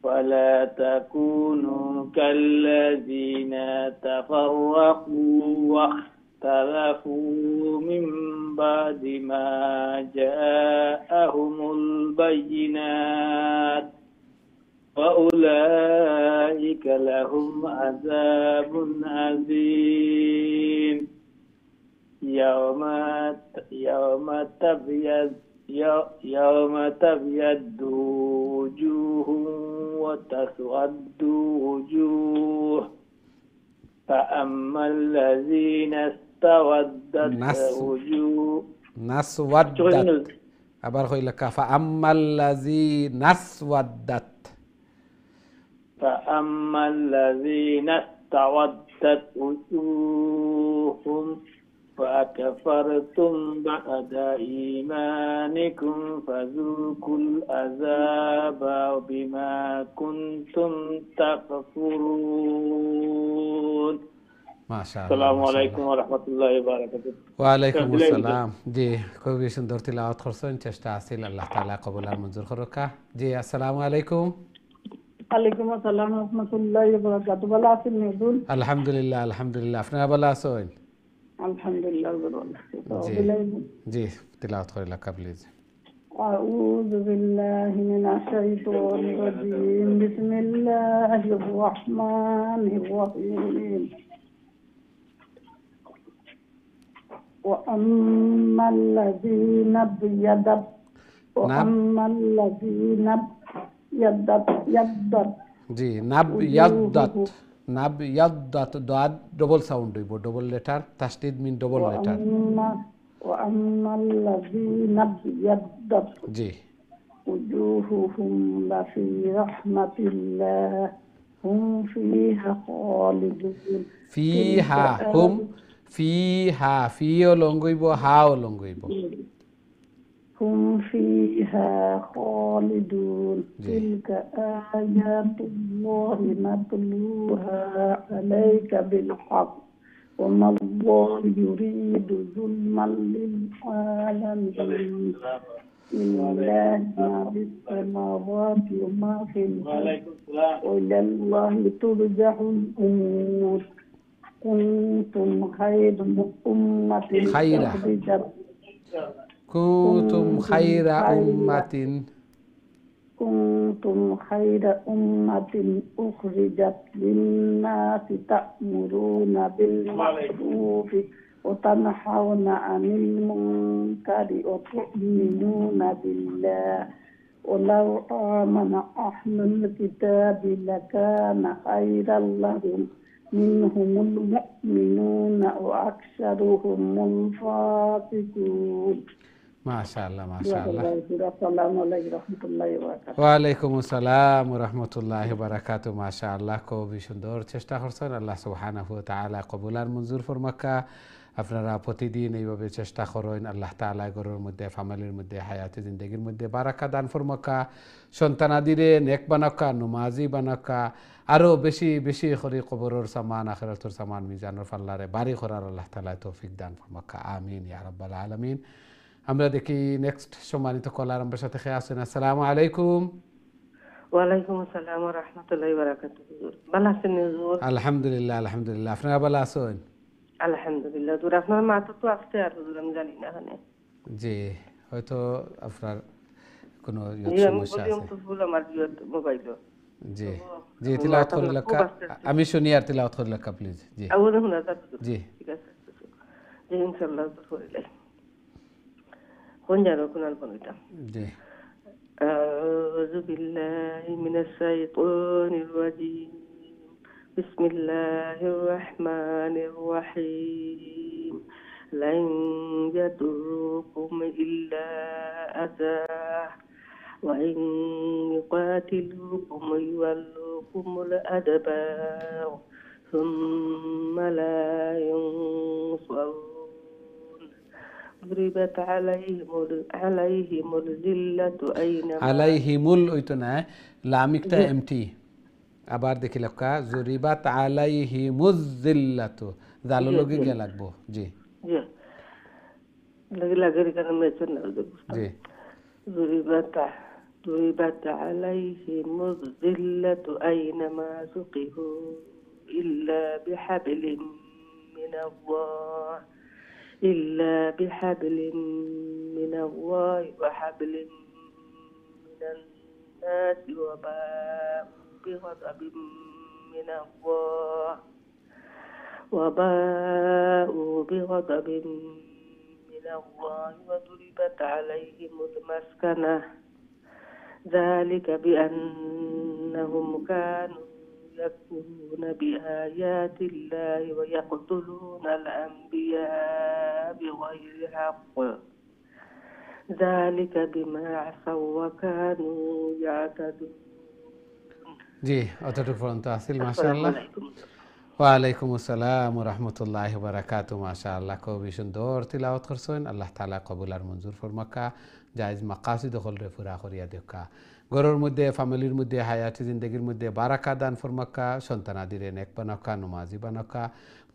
ولا تكونوا كالذين تفرقوا واختلفوا من بعد ما جاءهم البينات وأولئك لهم عذاب عظيم. يوم تبيض وجوه وتسود وجوه فأما الذين اسودت وجوه আবার হইল কাফা আম্মাল্লাযী নাসওয়াদ্দাত। فأما الذين استودت وجوههم فأكفرتم بعد إيمانكم فذوقوا العذاب بما كنتم تكفرون. মাশাআল্লাহ। আসসালামু আলাইকুম ওয়া রাহমাতুল্লাহি ওয়া বারাকাতুহু। ওয়া আলাইকুম আসসালাম। জি, খুবই সুন্দর তিলাওয়াত করছেন, চেষ্টা আছিল, আল্লাহ তাআলা কবুল আর মঞ্জুর করুকা। জি, আসসালামু আলাইকুম। ওয়ালাইকুম আসসালাম ওয়া রাহমাতুল্লাহি ওয়া বারাকাতুহু। ভালো আছেন হুজুর? আলহামদুলিল্লাহ, আলহামদুলিল্লাহ। আপনারা ভালো আছেন? আলহামদুলিল্লাহ। জি, জি, তিলাওয়াত করে লেখা please. أعوذ بالله من الشيطان الرجيم بسم الله الرحمن الرحيم وأما الذين ابيضت G নাব ইয়াদ্দাত Dad double sound হইব ডবল লেটার তাসদীদ মিন ডবল লেটার وأما الذين ابيضت জি وجوههم لفي رحمة الله هم فيها خالدون ফিহা হুম ফিহা ফিও লঙ্গইব হাও লঙ্গইব هم فيها خالدون تلك آيات الله نتلوها عليك بالحق وما الله يريد ظلما للعالمين لله ما في السماوات وما في الأرض وإلى الله ترجع الأمور كنتم خير أمة كنتم خير أمة كنتم خير أمة أخرجت للناس تأمرون بالمعروف وتنحون عن المنكر وتؤمنون بالله ولو آمن أهل الكتاب لكان خيرا لهم منهم المؤمنون وأكثرهم الفاسقون মাশাআল্লাহ মাশাআল্লাহ আসসালামু আলাইকুম রাহমাতুল্লাহি ওয়া বারাকাতুহু ওয়া আলাইকুম আসসালাম ওয়া রাহমাতুল্লাহি ওয়া বারাকাতুহু মাশাআল্লাহ খুবই সুন্দর চেষ্টা করছেন আল্লাহ সুবহানাহু ওয়া তাআলা কবুল আর মঞ্জুর ফরমাক্কা আপনারা প্রতিদিন এইভাবে চেষ্টা করেন আল্লাহ তাআলা ঘরের মধ্যে ফ্যামিলির মধ্যে হায়াতে জিন্দেগির মধ্যে বারাকা দান ফরমাক্কা সন্তানাদিরে নেক বানাক্কা নমাজি বানাক্কা আরো বেশি বেশি করে কবরের সামান আখিরাতের সামান মিজানের পাল্লারে বাড়ি করার আল্লাহ তাআলা তৌফিক দান ফরমাক্কা আমিন ইয়া রাব্বাল আলামিন আমরা দেখি নেক্সট সম্মানিত কলার আমার সাথে খেয়ে আসেন আসসালামু আলাইকুম ওয়ালাইকুম আসসালাম ওয়া রাহমাতুল্লাহি ওয়া বারাকাতুহু ভালো আছেন হুজুর আলহামদুলিল্লাহ আলহামদুলিল্লাহ আপনারা ভালো আছেন আলহামদুলিল্লাহ হুজুর আপনার মা তো আসছে আর হুজুর আমি জানি না এখানে জি হয়তো আপনার কোনো সমস্যা আছে তো ফুল আমার মোবাইল জি জি তিলাওয়াত করে লেখা আমি শুনি আর তিলাওয়াত করে লেখা প্লিজ জি জি ঠিক আছে জি ইনশাআল্লাহ পড়লে কোন জানো কোন আলপনাটা জি أعوذ بالله من الشيطان الرجيم بسم الله الرحمن الرحيم لن يضركم إلا أذى وإن يقاتلوكم يولوكم الأدبار ثم لا ينصرون ضربت عليهم الذلة أينما আলাইহিমুল ওইতো না লামিকটা এমটি আবার দেখি লেখা জুরিবাত আলাইহিমুজ জিল্লাতু জালু লগি গে লাগবো জি জি লাগে কারণ মেছেন না জি ضربت عليهم الذلة أينما ثقفوا إلا بحبل من الله وحبل من الناس وباءوا بغضب من الله وضربت عليهم المسكنة ذلك بأنهم كانوا يكفرون بآيات الله ويقتلون الأنبياء بغير حق ذلك بما عصوا وكانوا يعتدون জি অতটুকু পর্যন্ত আসিল মাশাআল্লাহ ওয়ালাইকুম আসসালাম ওয়া রাহমাতুল্লাহি ওয়া বারাকাতুহু মাশাআল্লাহ খুবই সুন্দর তিলাওয়াত করছেন আল্লাহ তাআলা কবুল আর মঞ্জুর ফরমাক্কা জায়েজ মাকাসিদ হলরে পুরা করিয়া দেখা ঘরের মধ্যে ফ্যামিলির মধ্যে হায়াতি জিন্দেগির মধ্যে বারাকা দান ফরমাক্কা সন্তানাদিরে নেক বানাক্কা নমাজি বানাক্কা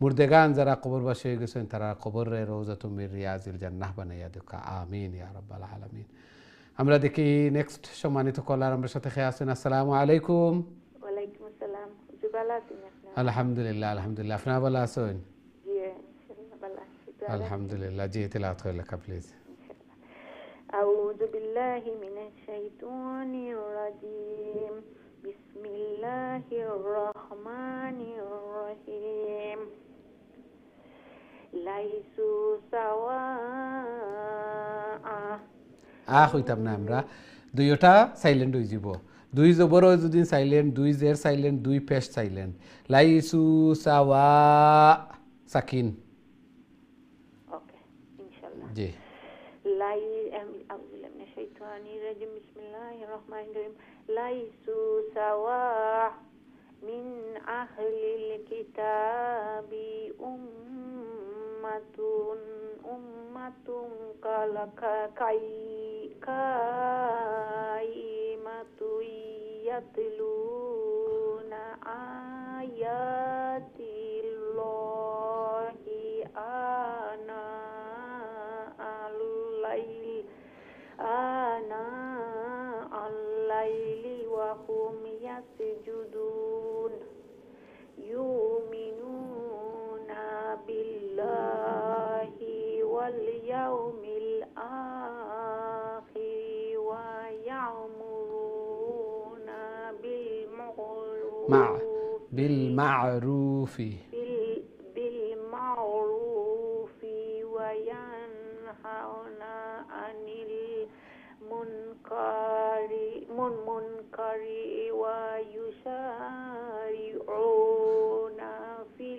মুর্দেগান যারা কবরবাসী হয়ে গেছেন তারা কবরে রওজাতুম মির রিয়াজিল জান্নাহ বানাইয়া দেখা আমিন ইয়া রাব্বাল আলামিন আমরা দেখি নেক্সট সম্মানিত কলার আমার সাথে খেয়ে আছেন আসসালামু আলাইকুম ওয়ালাইকুম আসসালাম জি ভালো আছেন আপনি আলহামদুলিল্লাহ আলহামদুলিল্লাহ আপনারা ভালো আছেন জি ইনশাআল্লাহ ভালো আছি আলহামদুলিল্লাহ জি তিলাওয়াত করে লেখা প্লিজ أعوذ بالله من الشيطان الرجيم بسم الله الرحمن الرحيم ليسوا سواء হইতাম না আমরা দুইটা সাইলেন্ট হয়ে যাব দুই জবর যদি সাইলেন্ট দুই জের সাইলেন্ট দুই পেশ সাইলেন্ট লাইসু সাওয়া সাকিন اوكي ان شاء الله জি أعوذ بالله من الشيطان الرجيم بسم الله الرحمن الرحيم ليسوا سواء من أهل الكتاب أمة قائمة يتلون آيات الله آناء الليل وهم يسجدون يؤمنون بالله واليوم الآخر ويأمرون بالمعروف وينهون عن المنكر ويسارعون في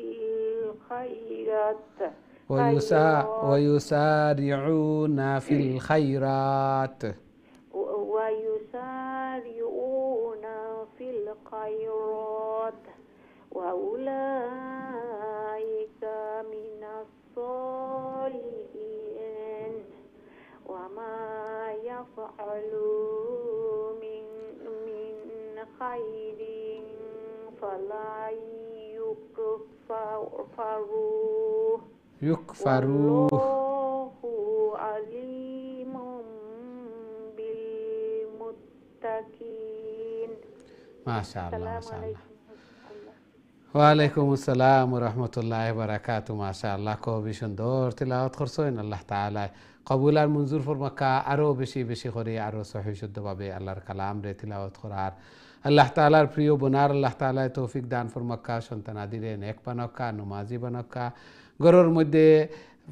الخيرات ويسارعون في الخيرات وأولئك من الصالحين وما يفعلوا من خير فلا يكفروه والله عليم بالمتقين ما شاء الله ما شاء الله ওয়ালাইকুম আসসালাম ওয়া রাহমাতুল্লাহি ওয়া বারাকাতুহু মাশাআল্লাহ খুবই সুন্দর তিলাওয়াত করছেন আল্লাহ তাআলা কবুল আর মঞ্জুর ফরমাকা আরো বেশি বেশি করে আরো সহিহ শুদ্ধভাবে আল্লাহর কালাম রে তিলাওয়াত করার আল্লাহ তাআলার প্রিয় বোনার আল্লাহ তাআলা তৌফিক দান ফরমাকা সন্তানাদিরে নেক বানাকা নামাজি বানাকা ঘরের মধ্যে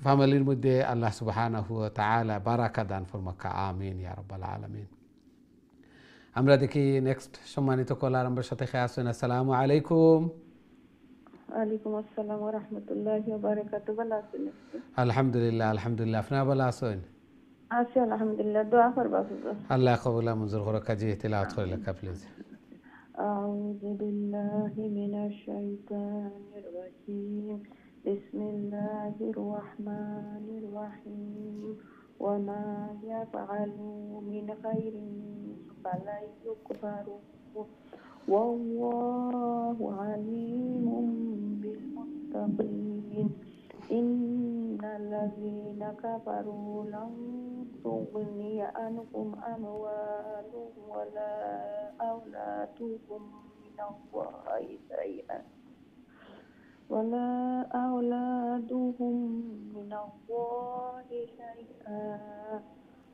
ফ্যামিলির মধ্যে আল্লাহ সুবহানাহু ওয়া তাআলা বারাকা দান ফরমাকা আমিন ইয়া রাব্বাল আলামিন আমরা দেখি নেক্সট সম্মানিত কলার আমার সাথে খেয়ে আসেন আসসালামু আলাইকুম ওয়ালাইকুম আসসালাম ওয়া রাহমাতুল্লাহি ওয়া বারাকাতুহু ভালো আছেন আলহামদুলিল্লাহ আলহামদুলিল্লাহ আপনি ভালো আছেন আছি আলহামদুলিল্লাহ দোয়া করবা আল্লাহ কবুল মঞ্জুর করে কাজী তিলাওয়াত করে লেখা প্লিজ আউযু বিল্লাহি মিনাশ শাইতানির রাজীম বিসমিল্লাহির রহমানির রহিম ওয়া মা ইয়াফআলু মিন খাইরিন ফালা ইউকফারু والله عليم بالمتقين إن الذين كفروا لن تغني عنهم أموالهم ولا أولادهم من الله شيئا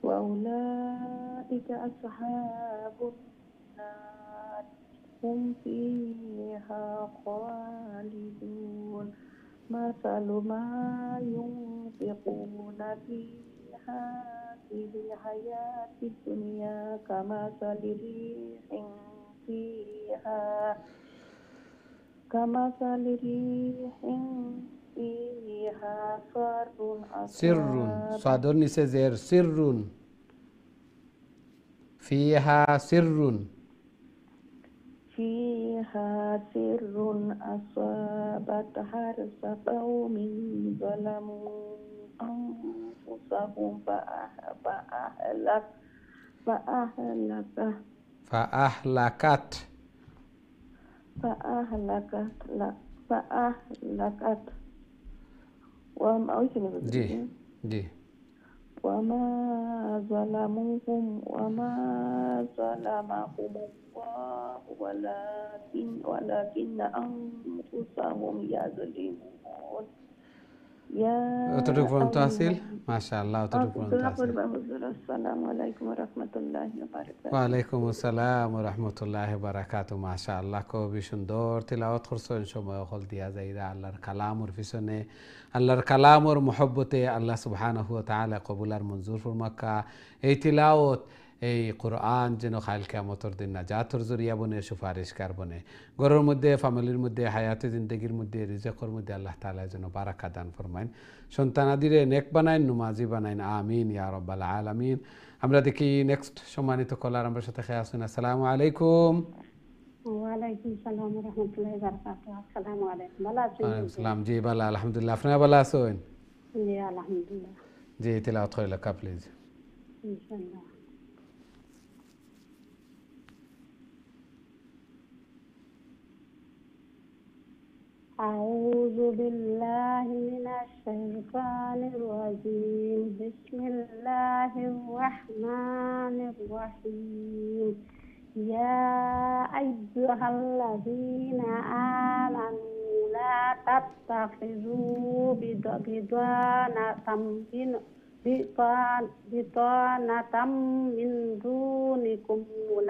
وأولئك أصحاب النار هم فيها خالدون مثل ما ينفقون في هذه الحياة الدنيا كمثل ريح فيها سر صادر نسي زير سر فيها سر أصابت حرث قوم ظلموا أنفسهم فأهلكت وما ظلمهم الله ولكن أنفسهم يظلمون أترك فهم تحصيل মাশাআল্লাহ অতটুকু পর্যন্ত আছে। আসসালামু আলাইকুম ওয়া রাহমাতুল্লাহি ওয়া বারাকাতুহু। ওয়ালাইকুম আসসালাম ওয়া রাহমাতুল্লাহি ওয়া বারাকাতুহু। মাশাআল্লাহ খুবই সুন্দর তিলাওয়াত করছেন, সময় হল দিয়া যাইরা আল্লাহর কালামর পিছনে, আল্লাহর কালামর মহব্বতে আল্লাহ সুবহানাহু ওয়া তাআলা কবুল আর মঞ্জুর ফরমাকা। এই তিলাওয়াত এই কোরআন যেন কাল কিয়ামতের দিন নাজাতের জরিয়া বনে, সুপারিশকার বনে, ঘরের মধ্যে, ফ্যামিলির মধ্যে, হায়াতে জিন্দেগির মধ্যে, রিজকের মধ্যে আল্লাহ তাআলা যেন বারাকা দান ফরমাইন, সন্তানাদিরে নেক বানাইন, নুমাজি বানাইন, আমিন ইয়া রাব্বাল আলামিন। আমরা দেখি নেক্সট সম্মানিত কলার আমার সাথে খেয়ে আসুন। আসসালামু আলাইকুম। ওয়ালাইকুম সালাম ওয়া রাহমাতুল্লাহি ওয়া বারাকাতুহু। আসসালামু আলাইকুম। ভালো আছেন? ওয়ালাইকুম সালাম। জি ভালো আলহামদুলিল্লাহ। আপনারা ভালো আছেন? জি আলহামদুলিল্লাহ। জি তিলাওয়াত করিলা কা প্লিজ। ইনশাআল্লাহ। أعوذ بالله من الشيطان الرجيم. بسم الله الرحمن الرحيم. يا أيها الذين آمنوا لا تتخذوا بطانة من دونكم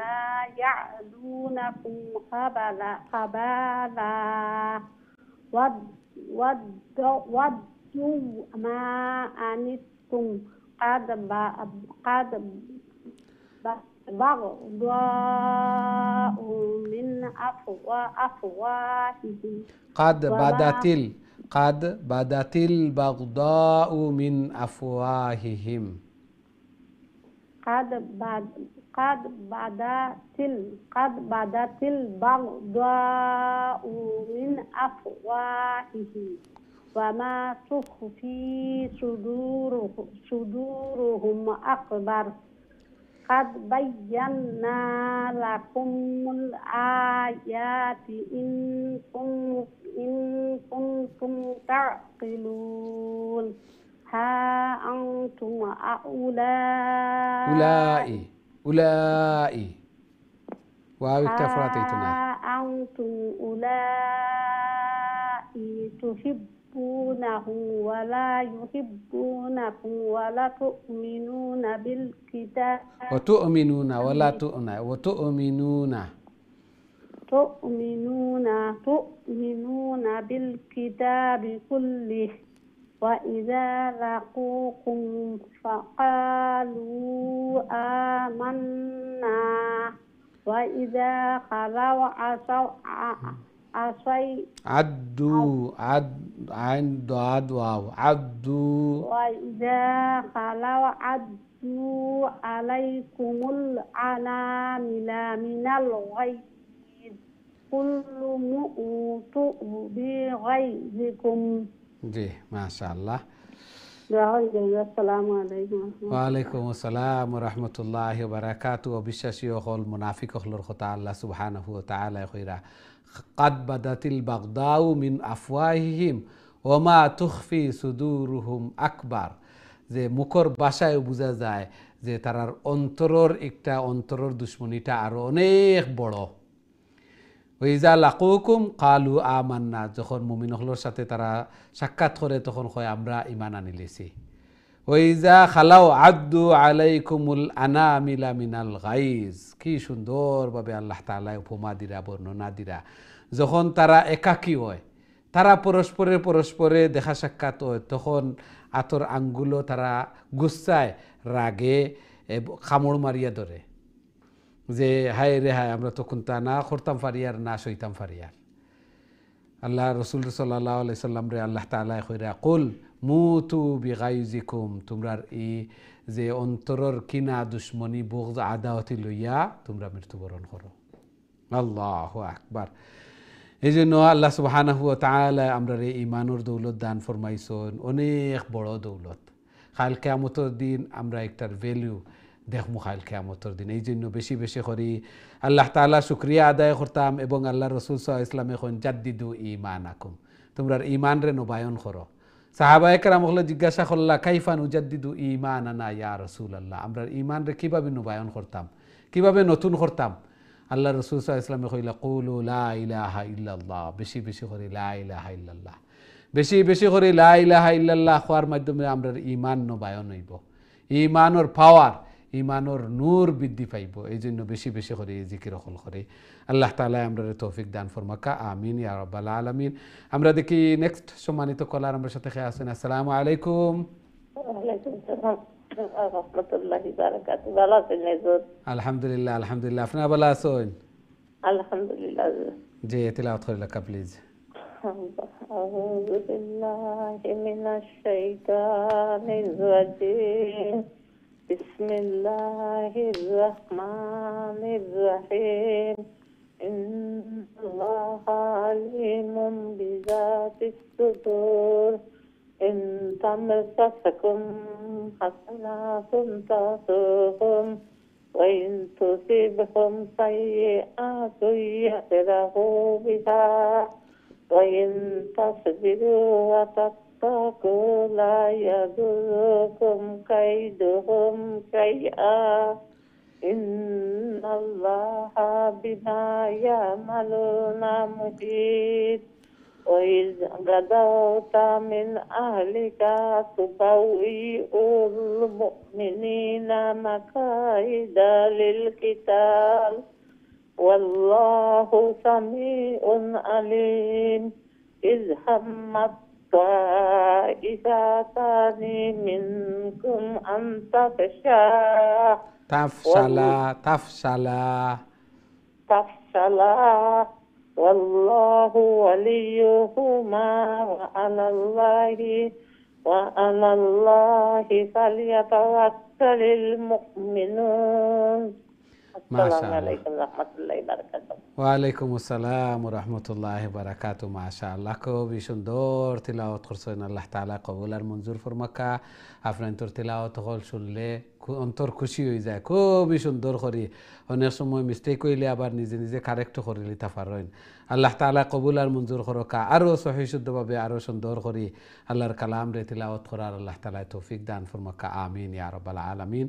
لا يعلونكم خبالا ودوا ما عنتم قد بغضاء من أفواههم قد بدت البغضاء من أفواههم. قد بدت البغضاء من أفواههم وما تخفي صدورهم أكبر. قد بينا لكم الآيات إن كنتم تعقلون. ها أنتم أولئك واو اكتفراتيتنا. أنتم أولئك تحبونهم ولا يحبونكم ولا تؤمنون بالكتاب تؤمنون بالكتاب كله وإذا لقوكم فقالوا آمنا وإذا خلوا وإذا خلوا عدوا عليكم الأنامل من الغيظ قل موتوا بغيظكم. জি মাশাআল্লাহ। আসসালামু আলাইকুম। ওয়ালাইকুম আসসালাম ওয়া রাহমাতুল্লাহি ওয়া বারাকাতুহু। অবিশ্বাসী হল মুনাফিক হলর কথা আল্লাহ সুবহানাহু ওয়া তাআলা কইরা قد بدت البغضاء من أفواههم وما تخفي صدورهم أكبر। যে মুখর ভাষায় বোঝা যায় যে তারার অন্তরের দুশ্মনীটা আরো অনেক বড়। ওইজা লাকুকুম কালু আমান্না, যখন মুমিন হলর সাথে তারা সাক্ষাৎ করে তখন কয় আমরা ঈমান আনিলেছি। ওইজা খালাও আদ্দু আলাইকুমুল আনামিলা মিনাল গাইজ। কি সুন্দরভাবে আল্লাহ তাআলা উপমা দিরা, বর্ণনা দিরা। যখন তারা একাকী হয়, তারা পরস্পরে দেখা সাক্ষাৎ হয়, তখন আতর আঙ্গুলো তারা গুচ্ছায়, রাগে খামড় মারিয়া ধরে যে হায় রে হায়, আমরা তখন তা না করতাম ফারিয়ার না সইতাম ফারিয়ার। আল্লাহ রসুল সাল্লাল্লাহু আলাইহি সাল্লাম রে আল্লাহ তাআলা কইরা কুল মুতু বিগাইজিকুম, তোমরার এই যে অন্তরের কিনা দুশ্মনী বুগজ আদাওয়াতি লইয়া তোমরা মৃত্যুবরণ করো। আল্লাহু আকবার। এই জন্য আল্লাহ সুবহানাহু ওয়া তাআলা আমরা এই ঈমানের দৌলত দান ফরমাইছেন, অনেক বড় দৌলত। কাল কিয়ামতের দিন আমরা একটার ভ্যালু দেখমু কাল কিয়ামতের দিন। এই জন্য বেশি বেশি করি আল্লাহ তাআলা শুকরিয়া আদায় করতাম এবং আল্লাহ রসুল সাল্লাল্লাহু আলাইহি ওয়াসাল্লাম এখন জাদ্দিদু ঈমানাকুম, তোমরা ঈমান রে নবায়ন করো। সাহাবায়ে কেরাম হলে জিজ্ঞাসা করলা কাইফা নুজাদ্দিদু ঈমানানা ইয়া রাসূলুল্লাহ, আমরা ঈমান রে কিভাবে নবায়ন করতাম, কিভাবে নতুন করতাম? আল্লাহ রসুল সাল্লাল্লাহু আলাইহি ওয়াসাল্লাম কইলা কুলু লা ইলাহা ইল্লাল্লাহ, বেশি বেশি করে লা ইলাহা ইল্লাল্লাহ। বেশি বেশি করে লা ইলাহা ইল্লাল্লাহ হওয়ার মাধ্যমে আমরা ঈমান নবায়ন হইব, ঈমানের পাওয়ার, ঈমানের নূর বৃদ্ধি পাইব। এই জন্য বেশি বেশি করে এই জিকির হল করে। আল্লাহ তাআলা আমরা তৌফিক দান ফরমাকা, আমিন ইয়া রাব্বাল আলামিন। আমরা দেখি নেক্সট সম্মানিত কলার আমার সাথে খেয়ে আছেন। আসসালামু আলাইকুম। ওয়ালাইকুম আসসালাম ওয়া রাহমাতুল্লাহি ওয়া বারাকাতুহু। ভালো আছেন হুজুর? আলহামদুলিল্লাহ আলহামদুলিল্লাহ, আপনারা ভালো আছেন? আলহামদুলিল্লাহ। জি তিলাওয়াত করে লেখা প্লিজ। আউযু বিল্লাহি মিনাশ শাইতানির রাজিম। বিসমিল্লাহির রহমানির রহিম। ইন্নাল্লাহা আলিমুম বিযাতিস সুদূর। ইন তামসাসকুম হাসানাতুন তাসুহুম ওয়া ইন তুসিবহুম সাইয়্যাতুন ইয়াফরাহু বিহা ওয়া ইন তাসবিরু ওয়া তাত্তাকু লা ইয়াদুরুকুম কাইদুহুম শাইআ ইন্নাল্লাহা বিমা ইয়ামালুনা মুহীত। وإذ غدوت من أهلك تبوئ المؤمنين مقاعد للقتال والله سميع عليم. إذ همت طائفتان منكم أن تفشلا والله وليهما وعلى الله فليتوكل المؤمنون. السلام عليكم ورحمة الله وبركاته. ওয়ালাইকুম আসসালাম রহমতুল্লাহ বারাকাতু। মাশাআল্লাহ, খুবই সুন্দর তিলাওয়াত করছেন। আল্লাহ তাআলা কবুল আর মঞ্জুর ফরমাকা। আপনার তিলাওয়াত হল শুনলে অন্তর খুশি হয়ে যায়, খুবই সুন্দর করি। অনেক সময় মিস্টেক হইলে আবার নিজে নিজে কারেক্ট করে লিতে পারেন। আল্লাহ তাআলা কবুল আর মঞ্জুর করকা, আরও সহি শুদ্ধভাবে আরও সুন্দর করি আল্লাহর কালাম রে তিলাওয়াত করার আল্লাহ তাআলা তৌফিক দান ফরমাকা, আমিন ইয়া রাব্বাল আলামিন।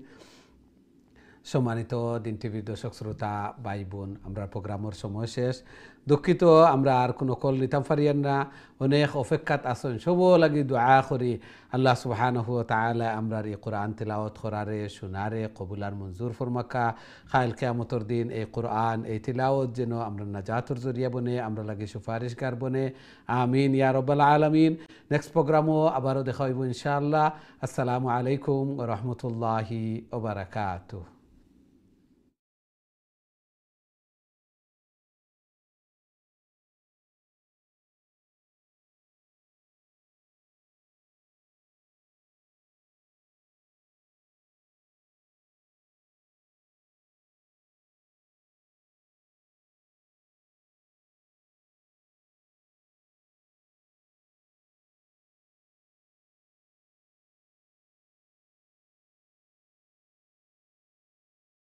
সম্মানিত দিন টিভির দর্শক শ্রোতা ভাই বোন, আমরা প্রোগ্রামের সময় শেষ। দুঃখিত আমরা আর কোনো কল নিতাম পারিয়ান না, অনেক অপেক্ষাত আসেন। সব লাগি দোয়া করি আল্লাহ সুবহানাহু ওয়া তাআলা আমরা এই কোরআন তিলাওয়াত করারে শোনারে কবুলার মঞ্জুর ফরমাকা। কাল কিয়ামতের দিন এই কোরআন এই তিলাওয়াত যেন আমরা নাজাতের জরিয়া বনে, আমরা লাগি সুপারিশগার বনে, আমিন ইয়া রাব্বাল আলামিন। নেক্সট প্রোগ্রামও আবারও দেখা হইব ইনশাআল্লাহ। আসসালামু আলাইকুম ওয়া রাহমাতুল্লাহি ওয়া বারাকাতুহু।